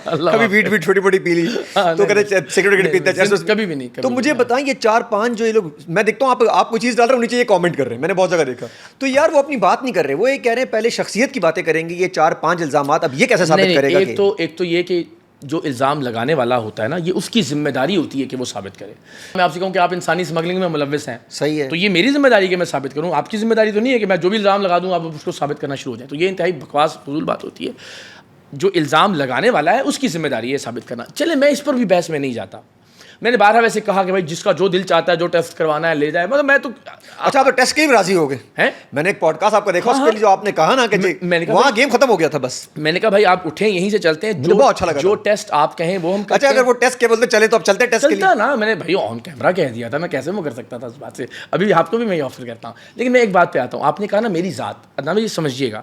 [SPEAKER 2] کبھی ویٹ چھوٹی موٹی پی لی تو کہتے ہیں سگریٹ پیتا ہے,
[SPEAKER 1] کبھی بھی نہیں.
[SPEAKER 2] تو مجھے بتائیں یہ 4-5 جو یہ لوگ, میں دیکھتا ہوں آپ کوئی چیز ڈال رہے ہیں نیچے یہ کامنٹ کر رہے ہیں, میں نے بہت جگہ دیکھا. تو یار وہ اپنی بات نہیں کر رہے, وہ یہ کہہ رہے ہیں پہلے شخصیت کی باتیں کریں گے. یہ 4-5 الزامات اب یہ کیسے ثابت کرے گا؟
[SPEAKER 1] ایک تو یہ کہ جو الزام لگانے والا ہوتا ہے نا, یہ اس کی ذمہ داری ہوتی ہے کہ وہ ثابت کرے. میں آپ سے کہوں کہ آپ انسانی اسمگلنگ میں ملوث ہیں,
[SPEAKER 2] صحیح ہے,
[SPEAKER 1] تو یہ میری ذمہ داری ہے کہ میں ثابت کروں. آپ کی ذمہ داری تو نہیں ہے کہ میں جو بھی الزام لگا دوں آپ اس کو ثابت کرنا شروع ہو جائیں. تو یہ انتہائی بکواس فضول بات ہوتی ہے. جو الزام لگانے والا ہے اس کی ذمہ داری ہے ثابت کرنا. چلے میں اس پر بھی بحث میں نہیں جاتا, میں نے بارہا ویسے کہا کہ بھائی جس کا جو دل چاہتا ہے جو ٹیسٹ کروانا ہے لے جائے, مطلب میں تو
[SPEAKER 2] اچھا آپ تو ٹیسٹ کے لیے بھی راضی ہو گئے
[SPEAKER 1] ہیں.
[SPEAKER 2] میں نے ایک پوڈ کاسٹ آپ کا دیکھا, اس کے لیے جو آپ نے کہا نا کہ
[SPEAKER 1] میں نے کہا
[SPEAKER 2] وہاں گیم ختم ہو گیا تھا بس.
[SPEAKER 1] میں نے کہا بھائی آپ اٹھیں یہیں سے چلتے ہیں,
[SPEAKER 2] مجھے بہت اچھا لگا
[SPEAKER 1] جو ٹیسٹ آپ کہیں وہ ہم کرتے
[SPEAKER 2] اچھا
[SPEAKER 1] ہیں.
[SPEAKER 2] اگر وہ ٹیسٹ کے بولتے چلے تو اب چلتے ٹیسٹ کے لیے
[SPEAKER 1] چلتا نا, میں نے بھائی آن کیمرہ کہہ دیا تھا, میں کیسے وہ کر سکتا تھا اس بات سے, ابھی آپ کو بھی میں یہ آفر کرتا ہوں. لیکن میں ایک بات پہ آتا ہوں, آپ نے کہا نا میری ذات, ادنان بھائی سمجھیے گا,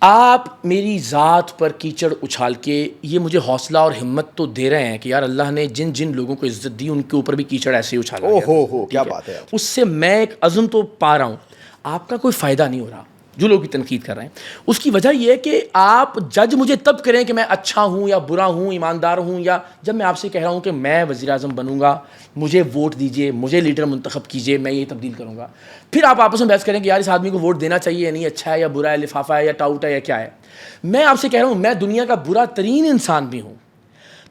[SPEAKER 1] آپ میری ذات پر کیچڑ اچھال کے یہ مجھے حوصلہ اور ہمت تو دے رہے ہیں کہ یار اللہ نے جن جن لوگوں کو عزت دی ان کے اوپر بھی کیچڑ ایسے ہی اچھالا گیا.
[SPEAKER 2] ہو کیا بات ہے.
[SPEAKER 1] اس سے میں ایک عزم تو پا رہا ہوں, آپ کا کوئی فائدہ نہیں ہو رہا جو لوگ تنقید کر رہے ہیں. اس کی وجہ یہ ہے کہ آپ جج مجھے تب کریں کہ میں اچھا ہوں یا برا ہوں, ایماندار ہوں, یا جب میں آپ سے کہہ رہا ہوں کہ میں وزیر اعظم بنوں گا, مجھے ووٹ دیجئے, مجھے لیڈر منتخب کیجئے, میں یہ تبدیل کروں گا. پھر آپ آپس میں بحث کریں کہ یار اس آدمی کو ووٹ دینا چاہیے یا نہیں, اچھا ہے یا برا ہے, لفافہ ہے یا ٹاؤٹ ہے یا کیا ہے. میں آپ سے کہہ رہا ہوں میں دنیا کا برا ترین انسان بھی ہوں,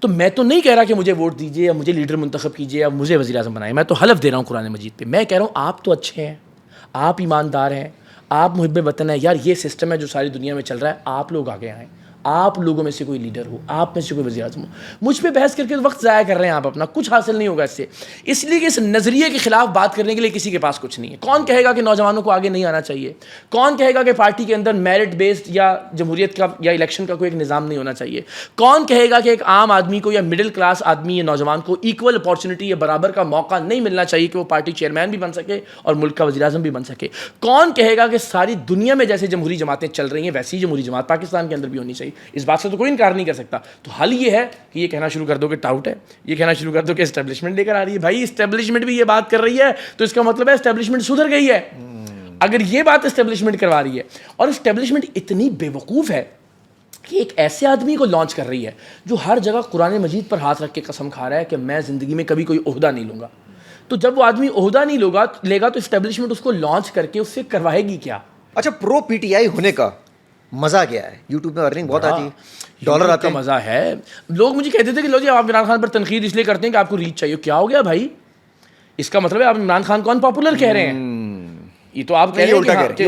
[SPEAKER 1] تو میں تو نہیں کہہ رہا کہ مجھے ووٹ دیجئے یا مجھے لیڈر منتخب کیجئے یا مجھے وزیر اعظم بنائیں. میں تو حلف دے رہا ہوں قرآن مجید پہ, میں کہہ رہا ہوں آپ تو اچھے ہیں, آپ ایماندار ہیں, آپ محب وطن ہیں. یار یہ سسٹم ہے جو ساری دنیا میں چل رہا ہے, آپ لوگ آگے آئیں, آپ لوگوں میں سے کوئی لیڈر ہو, آپ میں سے کوئی وزیر اعظم ہو. مجھ پہ بحث کر کے وقت ضائع کر رہے ہیں آپ اپنا, کچھ حاصل نہیں ہوگا اس سے. اس لیے کہ اس نظریے کے خلاف بات کرنے کے لیے کسی کے پاس کچھ نہیں ہے. کون کہے گا کہ نوجوانوں کو آگے نہیں آنا چاہیے, کون کہے گا کہ پارٹی کے اندر میرٹ بیسڈ یا جمہوریت کا یا الیکشن کا کوئی ایک نظام نہیں ہونا چاہیے, کون کہے گا کہ ایک عام آدمی کو یا مڈل کلاس آدمی یا نوجوان کو ایکول اپارچونٹی یا برابر کا موقع نہیں ملنا چاہیے کہ وہ پارٹی چیئرمین بھی بن سکے اور ملک کا وزیر اعظم بھی بن سکے. کون کہے گا کہ ساری دنیا میں جیسے جمہوری جماعتیں چل رہی ہیں ویسی جمہوری جماعت پاکستان کے اندر بھی ہونی چاہیے. اس بات سے تو کوئی انکار نہیں کر سکتا. تو حل یہ ہے کہ یہ کہنا شروع کر دو کہ ٹاؤٹ ہے, یہ کہنا شروع کر دو کہ اسٹیبلشمنٹ لے کر آ رہی ہے. بھائی اسٹیبلشمنٹ بھی یہ بات کر رہی ہے تو اس کا مطلب ہے اسٹیبلشمنٹ سدھر گئی ہے. اگر یہ بات اسٹیبلشمنٹ کروا رہی ہے, اور اسٹیبلشمنٹ اتنی بے وقوف ہے کہ ایک ایسے آدمی کو لانچ کر رہی ہے جو ہر جگہ قرآن مجید پر ہاتھ رکھ کے قسم کھا رہا ہے کہ میں زندگی میں کبھی کوئی عہدہ نہیں لوں گا, تو جب وہ آدمی عہدہ نہیں لے گا تو اسٹیبلشمنٹ اس کو لانچ کر کے اس سے کروائے گی کیا.
[SPEAKER 2] اچھا پرو پی ٹی آئی ہونے کا مزہ کیا ہے؟ یوٹیوب میں ارننگ بہت آتی ہے, ڈالر آتا
[SPEAKER 1] کا مزہ ہے. لوگ مجھے کہتے تھے کہ لو جی آپ عمران خان پر تنقید اس لیے کرتے ہیں کہ آپ کو ریچ چاہیے. کیا ہو گیا بھائی, اس کا مطلب ہے آپ عمران خان کون پاپولر کہہ رہے ہیں. یہ تو آپ کہہ رہے ہیں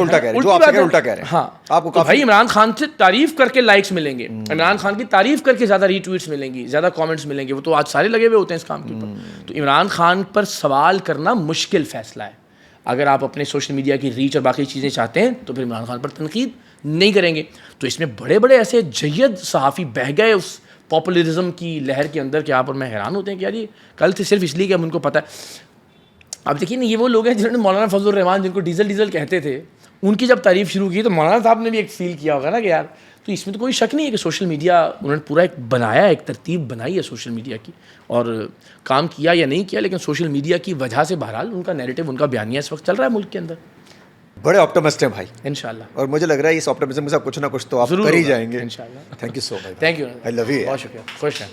[SPEAKER 1] الٹا
[SPEAKER 2] کہہ رہے ہیں.
[SPEAKER 1] ہاں
[SPEAKER 2] آپ کو
[SPEAKER 1] بھائی عمران خان سے تعریف کر کے لائکس ملیں گے, عمران خان کی تعریف کر کے زیادہ ری ٹویٹس ملیں گی, زیادہ کامنٹس ملیں گے. وہ تو آج سارے لگے ہوئے ہوتے ہیں اس کام کے اوپر. تو عمران خان پر سوال کرنا مشکل فیصلہ ہے. اگر آپ اپنے سوشل میڈیا کی ریچ اور باقی چیزیں چاہتے ہیں تو پھر عمران خان پر تنقید نہیں کریں گے. تو اس میں بڑے بڑے ایسے جید صحافی بہہ گئے اس پاپولرزم کی لہر کے اندر کہ آپ اور میں حیران ہوتے ہیں کہ یار یہ کل تھے صرف اس لیے کہ اب ان کو پتہ ہے. اب دیکھیے نا یہ وہ لوگ ہیں جنہوں نے مولانا فضل الرحمان جن کو ڈیزل کہتے تھے, ان کی جب تعریف شروع کی تو مولانا صاحب نے بھی ایک فیل کیا ہوگا نا کہ یار. تو اس میں تو کوئی شک نہیں ہے کہ سوشل میڈیا انہوں نے پورا ایک بنایا, ایک ترتیب بنائی ہے سوشل میڈیا کی, اور کام کیا یا نہیں کیا, لیکن سوشل میڈیا کی وجہ سے بہرحال ان کا نیریٹو, ان کا بیانیہ اس وقت چل رہا ہے ملک کے اندر.
[SPEAKER 2] بڑے آپٹمسٹ ہیں بھائی
[SPEAKER 1] انشاءاللہ,
[SPEAKER 2] اور مجھے لگ رہا ہے اس آپٹمزم کے ساتھ کچھ نہ کچھ تو آپ کر ہی جائیں گے.
[SPEAKER 1] انشاءاللہ.
[SPEAKER 2] Thank you so much.
[SPEAKER 1] Thank you,
[SPEAKER 2] I love you.
[SPEAKER 1] بہت شکریہ, خوش ہیں.